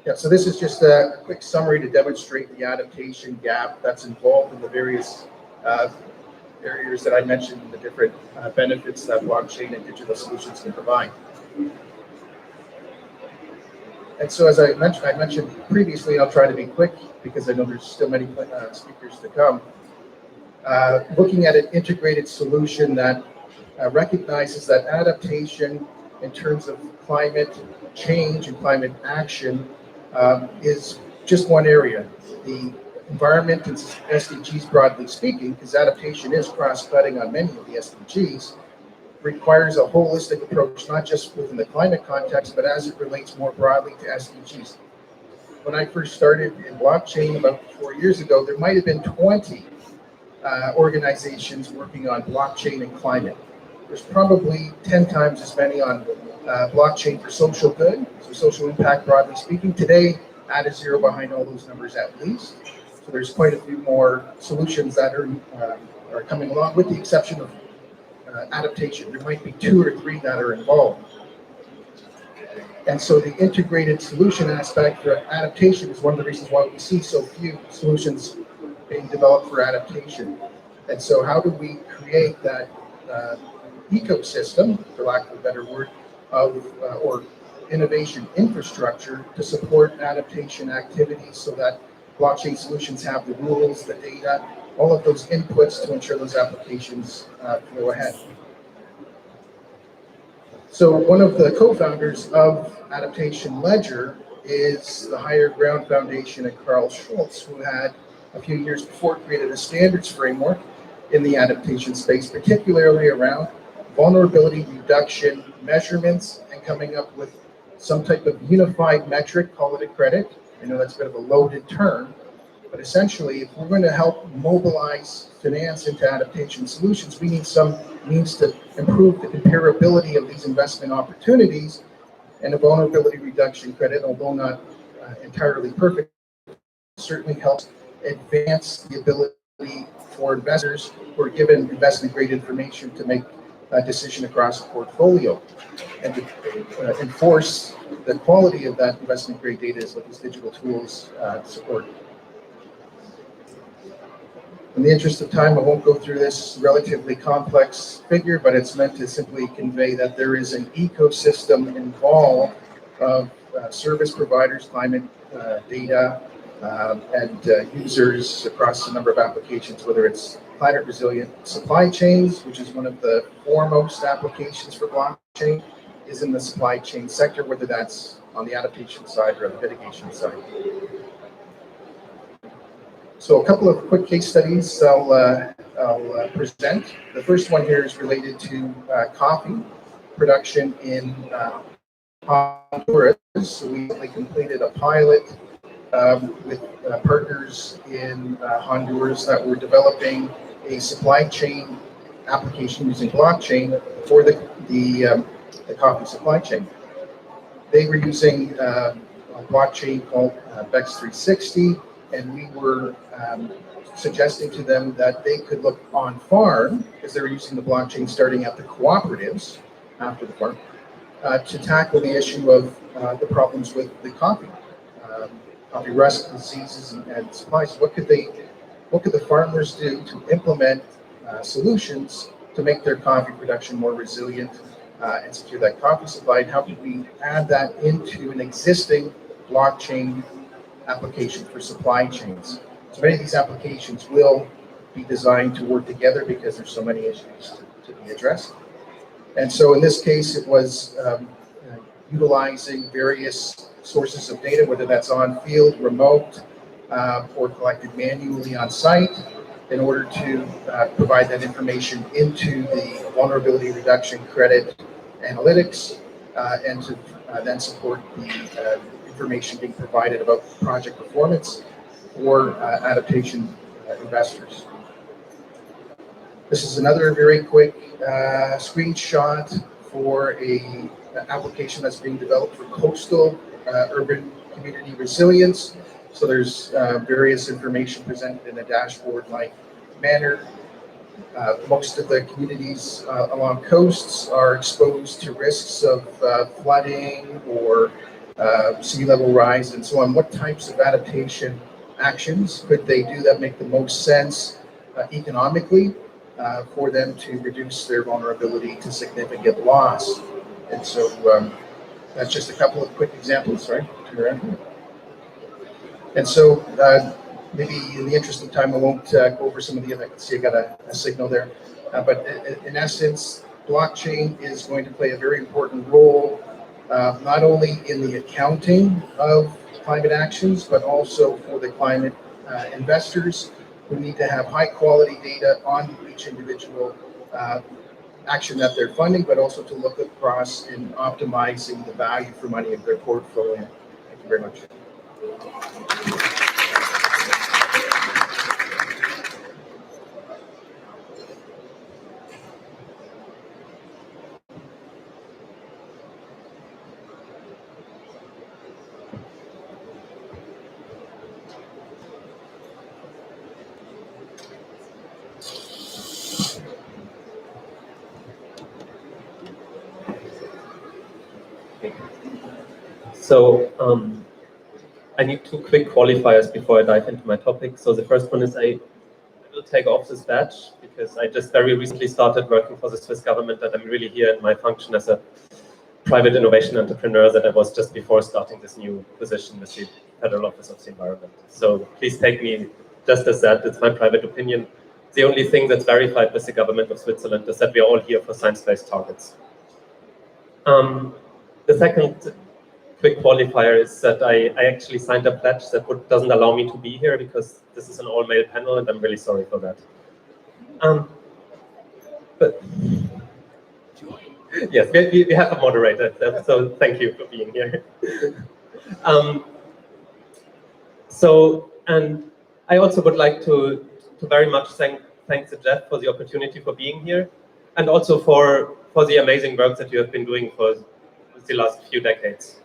Yeah, so this is just a quick summary to demonstrate the adaptation gap that's involved in the various barriers that I mentioned, the different benefits that blockchain and digital solutions can provide. And so, as I mentioned previously, I'll try to be quick because I know there's still many speakers to come. Looking at an integrated solution that recognizes that adaptation in terms of climate change and climate action is just one area. The environment and SDGs, broadly speaking, because adaptation is cross-cutting on many of the SDGs, requires a holistic approach, not just within the climate context, but as it relates more broadly to SDGs. When I first started in blockchain about 4 years ago, there might have been 20 organizations working on blockchain and climate. There's probably 10 times as many on blockchain for social good, so social impact broadly speaking. Today, add a zero behind all those numbers at least. So there's quite a few more solutions that are coming along, with the exception of adaptation. There might be 2 or 3 that are involved. And so the integrated solution aspect for adaptation is one of the reasons why we see so few solutions being developed for adaptation. And so how do we create that ecosystem, for lack of a better word, of or innovation infrastructure to support adaptation activities so that blockchain solutions have the rules, the data, all of those inputs to ensure those applications go ahead. So one of the co-founders of Adaptation Ledger is the Higher Ground Foundation and Carl Schultz, who had a few years before created a standards framework in the adaptation space, particularly around vulnerability reduction measurements and coming up with some type of unified metric, call it a credit. I know that's a bit of a loaded term, but essentially, if we're going to help mobilize finance into adaptation solutions, we need some means to improve the comparability of these investment opportunities. And a vulnerability reduction credit, although not entirely perfect, certainly helps advance the ability for investors who are given investment grade information to make a decision across a portfolio, and to enforce the quality of that investment grade data is what these digital tools support. In the interest of time, I won't go through this relatively complex figure, but it's meant to simply convey that there is an ecosystem involved of service providers, climate data, and users across a number of applications, whether it's climate resilient supply chains, which is one of the foremost applications for blockchain, is in the supply chain sector, whether that's on the adaptation side or the mitigation side. So a couple of quick case studies I'll present. The first one here is related to coffee production in Honduras. So we recently completed a pilot with partners in Honduras that were developing a supply chain application using blockchain for the coffee supply chain. They were using a blockchain called BEX 360, and we were suggesting to them that they could look on farm, because they were using the blockchain starting at the cooperatives after the farm, to tackle the issue of the problems with the coffee rust, diseases, and supplies. What could the farmers do to implement solutions to make their coffee production more resilient and secure that coffee supply? And how could we add that into an existing blockchain application for supply chains? So many of these applications will be designed to work together because there's so many issues to be addressed. And so in this case, it was utilizing various sources of data, whether that's on field, remote, or collected manually on site, in order to provide that information into the vulnerability reduction credit analytics, and to then support the information being provided about project performance for adaptation investors. This is another very quick screenshot for an application that's being developed for coastal urban community resilience. So there's various information presented in a dashboard-like manner. Most of the communities along coasts are exposed to risks of flooding or sea level rise and so on. What types of adaptation actions could they do that make the most sense economically for them to reduce their vulnerability to significant loss? And so that's just a couple of quick examples, right? And so maybe in the interest of time, I won't go over some of the other. See, I got a signal there. But in essence, blockchain is going to play a very important role, not only in the accounting of climate actions, but also for the climate investors who need to have high quality data on each individual action that they're funding, but also to look across in optimizing the value for money of their portfolio. Thank you very much. So I need two quick qualifiers before I dive into my topic. So the first one is I will take off this badge because I just very recently started working for the Swiss government, and I'm really here in my function as a private innovation entrepreneur that I was just before starting this new position with the Federal Office of the Environment. So please take me just as that. It's my private opinion. The only thing that's verified with the government of Switzerland is that we are all here for science-based targets. The second quick qualifier is that I actually signed a pledge that doesn't allow me to be here because this is an all-male panel, and I'm really sorry for that. But yes, we have a moderator, so thank you for being here. And I also would like to very much thank the GEF for the opportunity for being here, and also for the amazing work that you have been doing for the last few decades.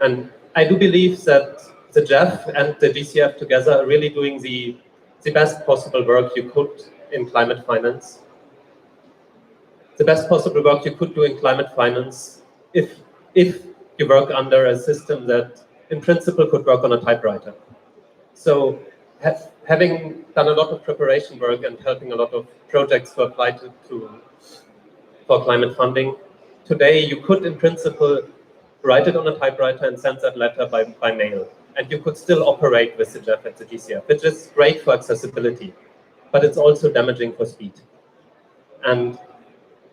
And I do believe that the GEF and the GCF together are really doing the best possible work you could in climate finance. The best possible work you could do in climate finance if you work under a system that in principle could work on a typewriter. So having done a lot of preparation work and helping a lot of projects to apply for climate funding, today you could in principle write it on a typewriter and send that letter by mail. And you could still operate with the GEF at the GCF, which is great for accessibility, but it's also damaging for speed. And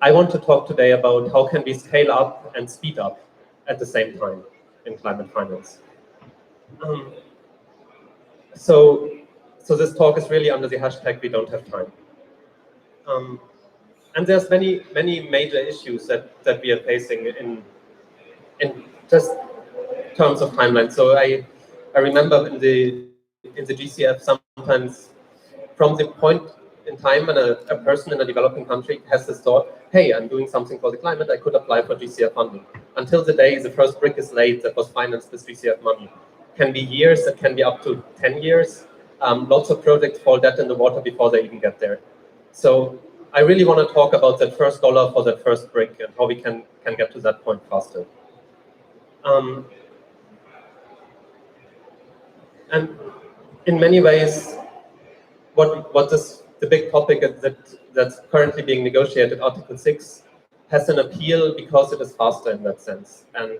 I want to talk today about how can we scale up and speed up at the same time in climate finance. So this talk is really under the hashtag We Don't Have Time. And there's many major issues that we are facing in just terms of timeline. So I remember in the GCF sometimes from the point in time when a person in a developing country has this thought, hey, I'm doing something for the climate, I could apply for GCF funding. Until the day the first brick is laid that was financed with GCF money. Can be years, it can be up to 10 years. Lots of projects fall dead in the water before they even get there. So I really want to talk about that first dollar for that first brick and how we can get to that point faster. And in many ways, what is the big topic that's currently being negotiated, Article 6, has an appeal because it is faster in that sense. And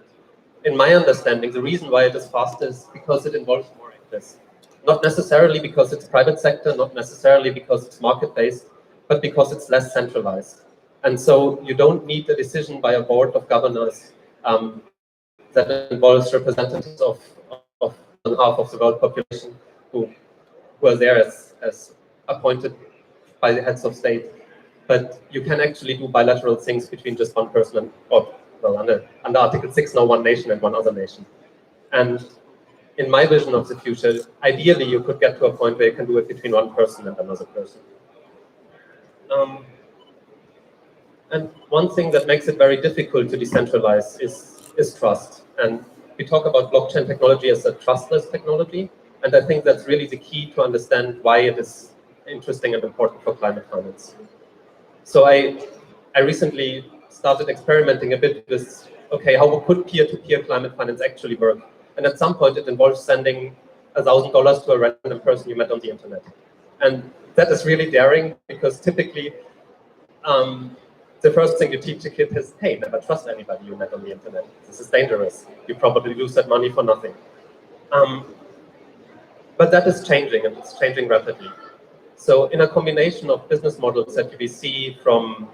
in my understanding, the reason why it is faster is because it involves more actors. Not necessarily because it's private sector, not necessarily because it's market-based, but because it's less centralized. And so you don't need a decision by a board of governors that involves representatives of half of the world population who are there as appointed by the heads of state. But you can actually do bilateral things between just one person under Article 6 now one nation and one other nation. And in my vision of the future, ideally you could get to a point where you can do it between one person and another person. And one thing that makes it very difficult to decentralize is trust. And we talk about blockchain technology as a trustless technology. And I think that's really the key to understand why it is interesting and important for climate finance. So I recently started experimenting a bit with, okay, how could peer-to-peer climate finance actually work? And at some point it involves sending $1,000 to a random person you met on the internet. And that is really daring because typically the first thing you teach a kid is, hey, never trust anybody you met on the internet. This is dangerous. You probably lose that money for nothing. But that is changing, and it's changing rapidly. So in a combination of business models that we see from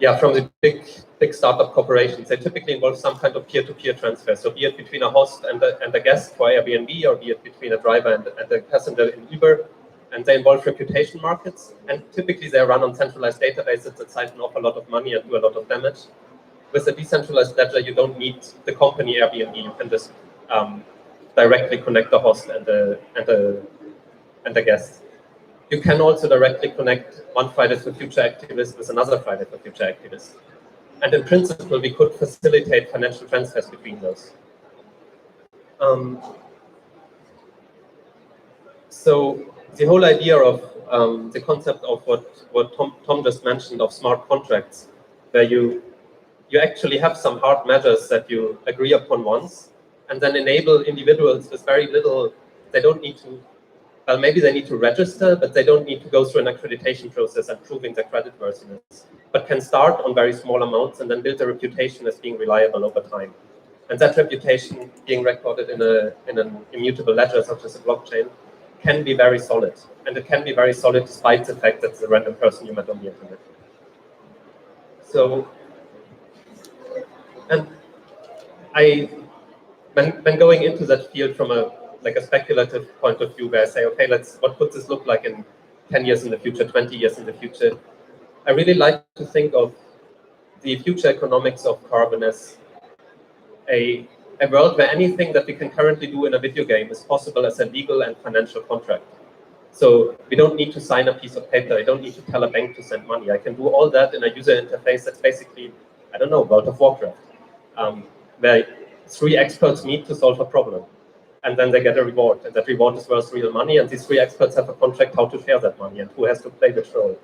the big startup corporations, they typically involve some kind of peer-to-peer transfer. So be it between a host and a guest for Airbnb, or be it between a driver and a passenger in Uber, and they involve reputation markets. And typically they run on centralized databases that siphon off a lot of money and do a lot of damage. With a decentralized ledger, you don't need the company Airbnb. You can just directly connect the host and the guest. You can also directly connect one Friday for Future activist with another Friday for Future activist. And in principle, we could facilitate financial transfers between those. So the whole idea of the concept of what Tom just mentioned of smart contracts, where you you actually have some hard measures that you agree upon once, and then enable individuals with very little, they don't need to, well, maybe they need to register, but they don't need to go through an accreditation process and proving their creditworthiness, but can start on very small amounts and then build a reputation as being reliable over time. And that reputation being recorded in an immutable ledger, such as a blockchain, can be very solid. And it can be very solid despite the fact that it's a random person you met on the internet. So, and when going into that field from a speculative point of view, where I say, okay, what could this look like in 10 years in the future, 20 years in the future? I really like to think of the future economics of carbon as a world where anything that we can currently do in a video game is possible as a legal and financial contract. So we don't need to sign a piece of paper. I don't need to tell a bank to send money. I can do all that in a user interface that's basically, I don't know, World of Warcraft, where 3 experts meet to solve a problem. And then they get a reward. And that reward is worth real money. And these 3 experts have a contract how to share that money and who has to play which role.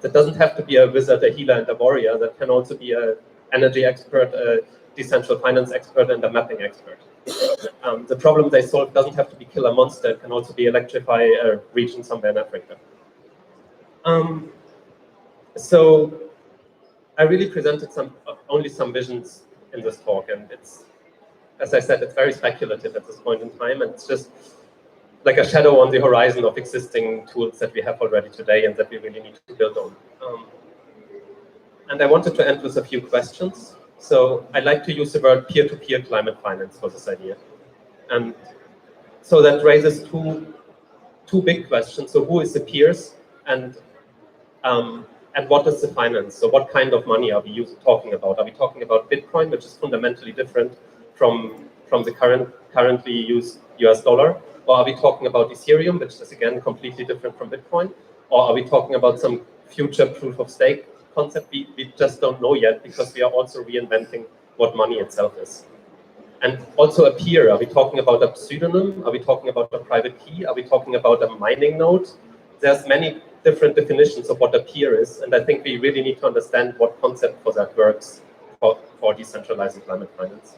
That doesn't have to be a wizard, a healer, and a warrior. That can also be an energy expert, a decentral finance expert, and a mapping expert. The problem they solve doesn't have to be kill a monster. It can also be electrify a region somewhere in Africa. So I really presented only some visions in this talk, and it's, as I said, it's very speculative at this point in time, and it's just like a shadow on the horizon of existing tools that we have already today and that we really need to build on. And I wanted to end with a few questions. So I like to use the word peer-to-peer climate finance for this idea. And so that raises two big questions. So who is the peers, and what is the finance? So what kind of money are we talking about? Are we talking about Bitcoin, which is fundamentally different from the currently used US dollar? Or are we talking about Ethereum, which is again completely different from Bitcoin? Or are we talking about some future proof of stake concept? We just don't know yet, because we are also reinventing what money itself is. And also a peer, are we talking about a pseudonym? Are we talking about a private key? Are we talking about a mining node? There's many different definitions of what a peer is, and I think we really need to understand what concept for that works for decentralizing climate finance.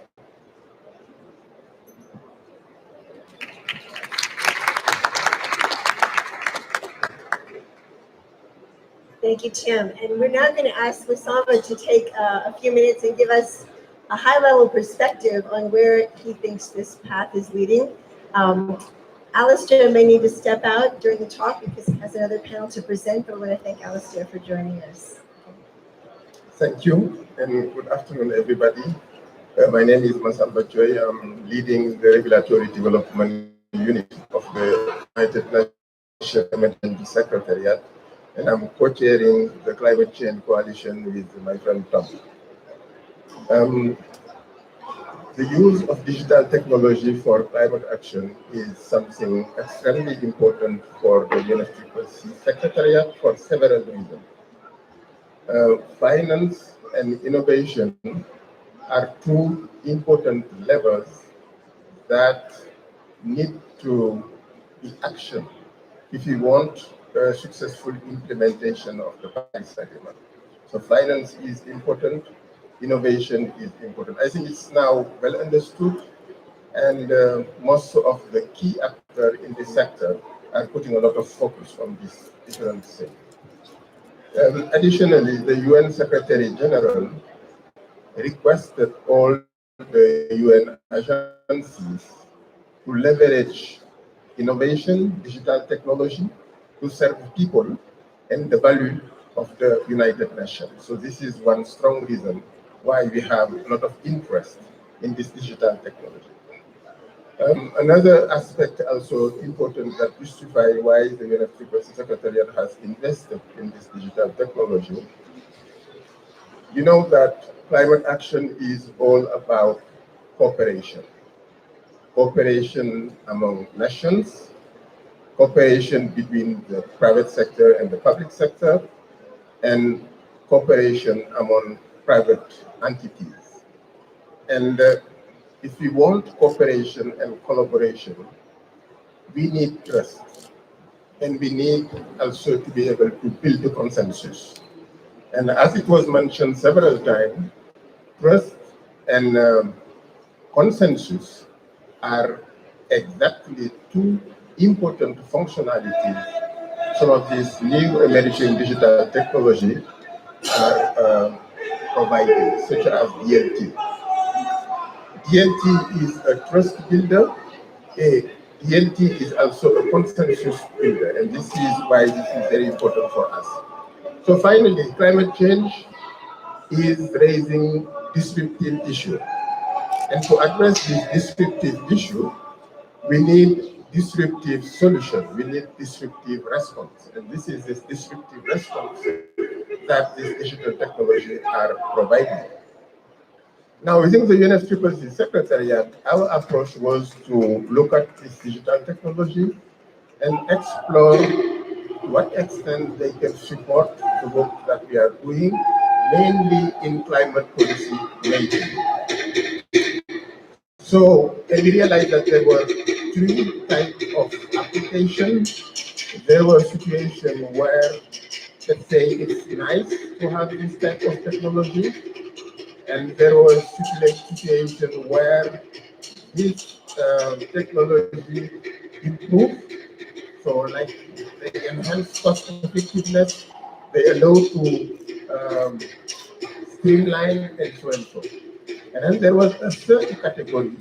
Thank you, Tim. And we're now going to ask Lusamba to take a few minutes and give us a high-level perspective on where he thinks this path is leading. Alistair may need to step out during the talk because he has another panel to present, but I want to thank Alistair for joining us. Thank you, and good afternoon, everybody. My name is Masamba Joy. I'm leading the Regulatory Development Unit of the United Nations Climate Secretariat, and I'm co-chairing the Climate Change Coalition with my friend Tom. The use of digital technology for climate action is something extremely important for the UNFCCC Secretariat for several reasons. Finance and innovation are 2 important levers that need to be actioned if we want a successful implementation of the Paris Agreement. So finance is important, innovation is important. I think it's now well understood, and most of the key actors in this sector are putting a lot of focus on these different things. Additionally, the UN Secretary General requested all the UN agencies to leverage innovation, digital technology, to serve people and the value of the United Nations. So this is one strong reason why we have a lot of interest in this digital technology. Another aspect also important that justifies why the UNFCCC Secretariat has invested in this digital technology. You know that climate action is all about cooperation. Cooperation among nations, cooperation between the private sector and the public sector, and cooperation among private entities. And if we want cooperation and collaboration, we need trust. And we need also to be able to build a consensus. And as it was mentioned several times, trust and consensus are exactly two important functionalities some of these new emerging digital technology are providing, such as DLT. DLT is a trust builder. DLT is also a consensus builder, and this is why this is very important for us. So finally, climate change is raising disruptive issue. And to address this disruptive issue, we need disruptive solution. We need disruptive response. And this is this disruptive response that this digital technology are providing. Now, within the UNFCCC Secretariat, our approach was to look at this digital technology and explore to what extent they can support the work that we are doing, mainly in climate policy making. So we realized that there were three types of applications. There were situations where, let's say, it's nice to have this type of technology, and there was situations where this technology improved. So, like, they enhance cost effectiveness, they allow to streamline and so and so. And then there was a third category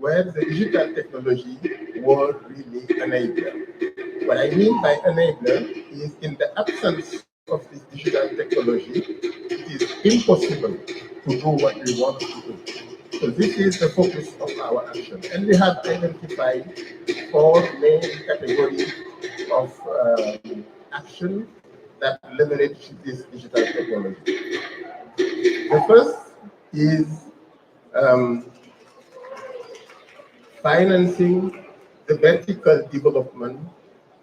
where the digital technology was really enabler. What I mean by enabler is in the absence of this digital technology, it is impossible to do what we want to do. So this is the focus of our action. And we have identified four main categories of action that leverage this digital technology. The first is um, financing the vertical development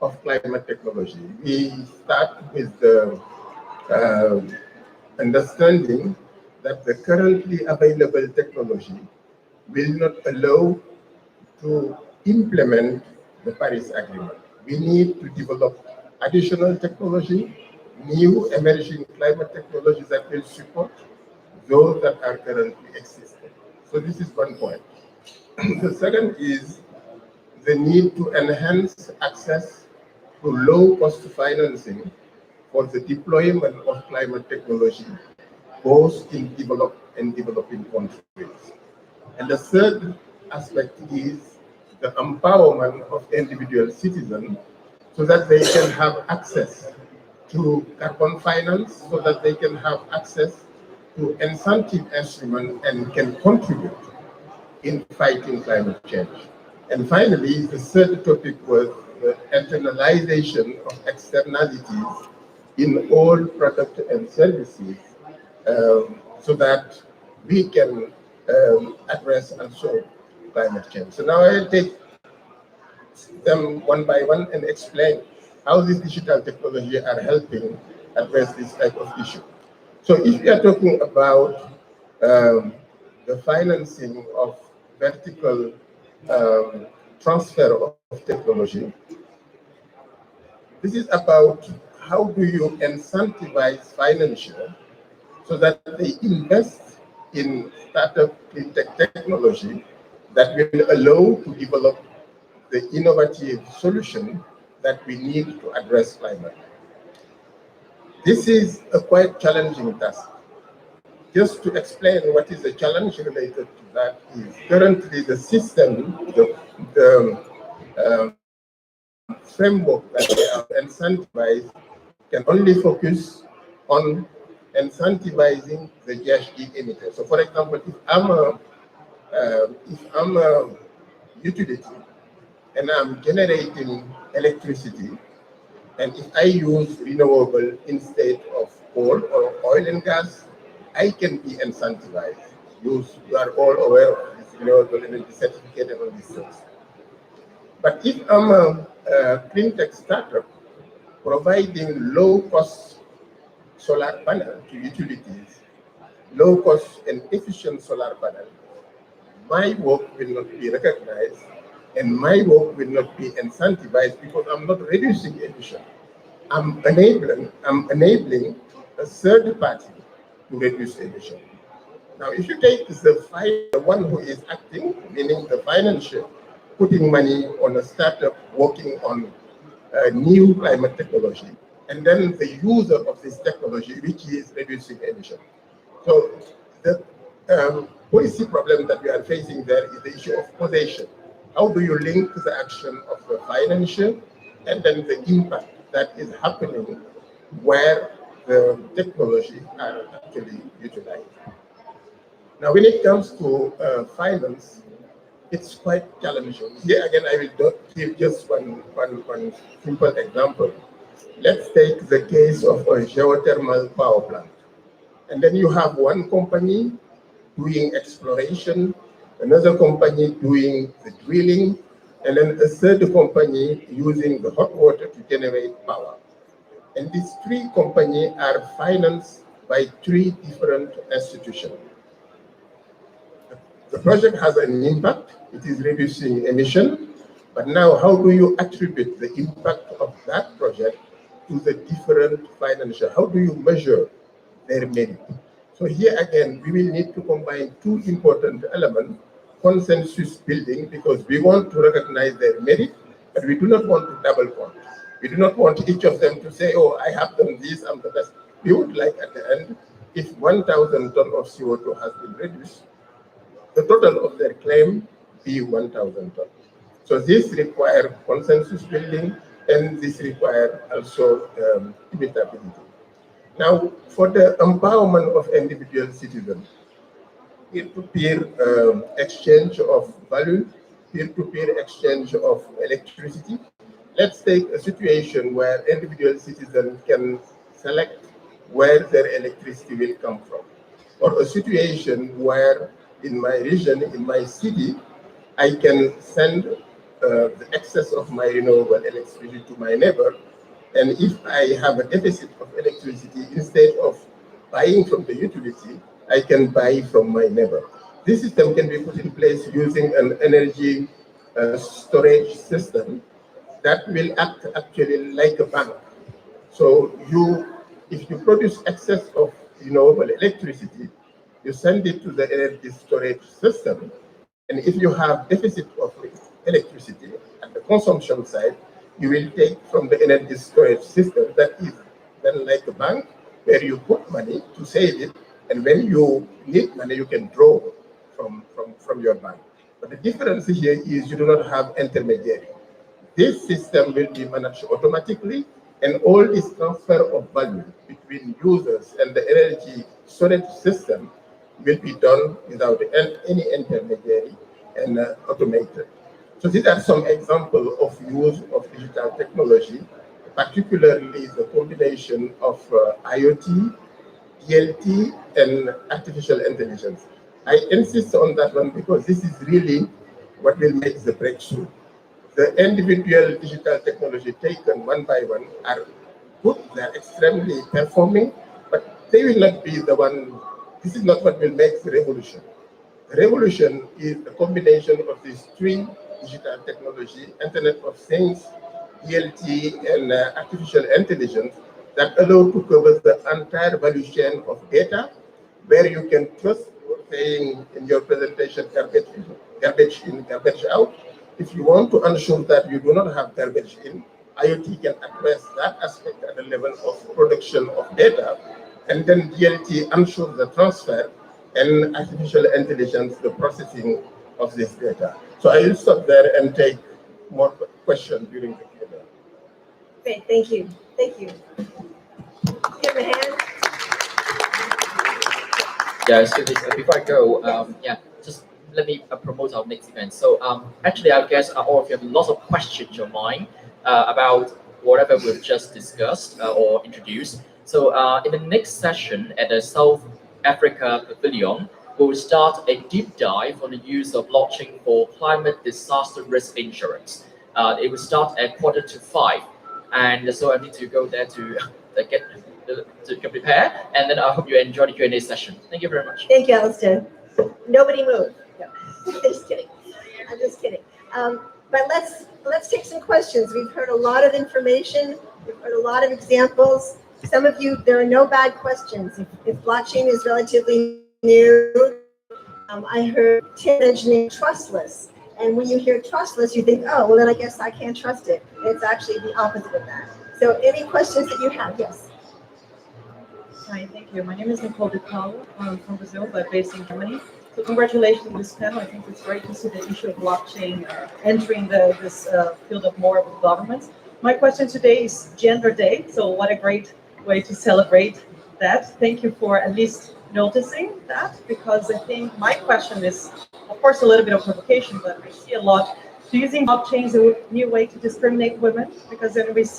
of climate technology. We start with the uh, understanding that the currently available technology will not allow to implement the Paris Agreement. We need to develop additional technology, new emerging climate technologies that will support those that are currently existing. So this is one point. The second is the need to enhance access to low-cost financing for the deployment of climate technology, both in developed and developing countries. And the third aspect is the empowerment of individual citizens so that they can have access to carbon finance, so that they can have access to incentive instruments and can contribute in fighting climate change. And finally, the third topic was the internalization of externalities in all products and services so that we can address and solve climate change. So now I'll take them one by one and explain how these digital technology are helping address this type of issue. So if we are talking about the financing of vertical transfer of technology, this is about how do you incentivize financial so that they invest in startup clean tech technology that will allow to develop the innovative solution that we need to address climate. This is a quite challenging task. Just to explain what is the challenge related to that is currently the system, the framework that they have incentivized can only focus on incentivizing the GHG emitter. So, for example, if I'm a utility and I'm generating electricity, and if I use renewable instead of coal or oil and gas, I can be incentivized. You are all aware of this renewable energy certificate and all these things. But if I'm a clean tech startup providing low-cost solar panel to utilities, low-cost and efficient solar panel, my work will not be recognized and my work will not be incentivized because I'm not reducing emission. I'm enabling a third party to reduce emission. Now, if you take the one who is acting, meaning the financier, putting money on a startup working on new climate technology, and then the user of this technology, which is reducing emission. So the policy problem that we are facing there is the issue of causation. How do you link the action of the financial and then the impact that is happening where the technology are actually utilized? Now, when it comes to finance, it's quite challenging. Here again, I will give just one simple example. Let's take the case of a geothermal power plant. And then you have one company doing exploration, another company doing the drilling, and then a third company using the hot water to generate power. And these three companies are financed by three different institutions. The project has an impact, it is reducing emission, but now how do you attribute the impact of that project to the different financial? How do you measure their merit? So here again, we will need to combine two important elements: consensus building, because we want to recognize their merit, but we do not want to double count. We do not want each of them to say, oh, I have done this, I'm the best. We would like at the end, if 1,000 tons of CO2 has been reduced, the total of their claim be 1,000 tons. So this requires consensus building, and this requires also immutability. Now, for the empowerment of individual citizens, peer-to-peer exchange of value, peer-to-peer exchange of electricity. Let's take a situation where individual citizens can select where their electricity will come from, or a situation where in my region, in my city, I can send the excess of my renewable electricity to my neighbor. And if I have a deficit of electricity, instead of buying from the utility, I can buy from my neighbor. This system can be put in place using an energy storage system that will act actually like a bank. So if you produce excess of renewable electricity, you send it to the energy storage system. And if you have deficit of electricity at the consumption side, you will take from the energy storage system that is then like a bank where you put money to save it. And when you need money, you can draw from your bank. But the difference here is you do not have intermediary. This system will be managed automatically, and all this transfer of value between users and the energy storage system will be done without any intermediary and automated. So these are some examples of use of digital technology, particularly the combination of IoT, DLT, and artificial intelligence. I insist on that one because this is really what will make the breakthrough. The individual digital technology taken one by one are good, they're extremely performing, but they will not be the one. This is not what will make the revolution. The revolution is the combination of these three digital technology, Internet of Things, DLT, and artificial intelligence that allow to cover the entire value chain of data, where you can trust saying in your presentation, garbage in, garbage out. If you want to ensure that you do not have garbage in, IoT can address that aspect at the level of production of data, and then DLT ensures the transfer, and artificial intelligence, the processing of this data. So I will stop there and take more questions during the Q&A. Great, thank you. Thank you. Give him a hand. Yeah, so before I go, just let me promote our next event. So actually, I guess all of you have lots of questions in your mind about whatever we've just discussed or introduced. So in the next session at the South Africa Pavilion, we will start a deep dive on the use of blockchain for climate disaster risk insurance. It will start at 4:45, and so I need to go there to get prepared. And then I hope you enjoy the Q&A session. Thank you very much. Thank you, Alistair. Nobody move. No, I'm just kidding. I'm just kidding. But let's take some questions. We've heard a lot of information. We've heard a lot of examples. Some of you, there are no bad questions. If blockchain is relatively new. I heard Tim mentioning trustless. And when you hear trustless, you think, oh, well, then I guess I can't trust it. It's actually the opposite of that. So any questions that you have? Yes. Hi, thank you. My name is Nicole DePaulo. I'm from Brazil, but based in Germany. So congratulations on this panel. I think it's great to see the issue of blockchain entering this field of more of governments. My question today is Gender Day. So what a great way to celebrate that. Thank you for at least noticing that, because I think my question is, of course, a little bit of provocation, but I see a lot. Do you think blockchain is a new way to discriminate women? Because then we see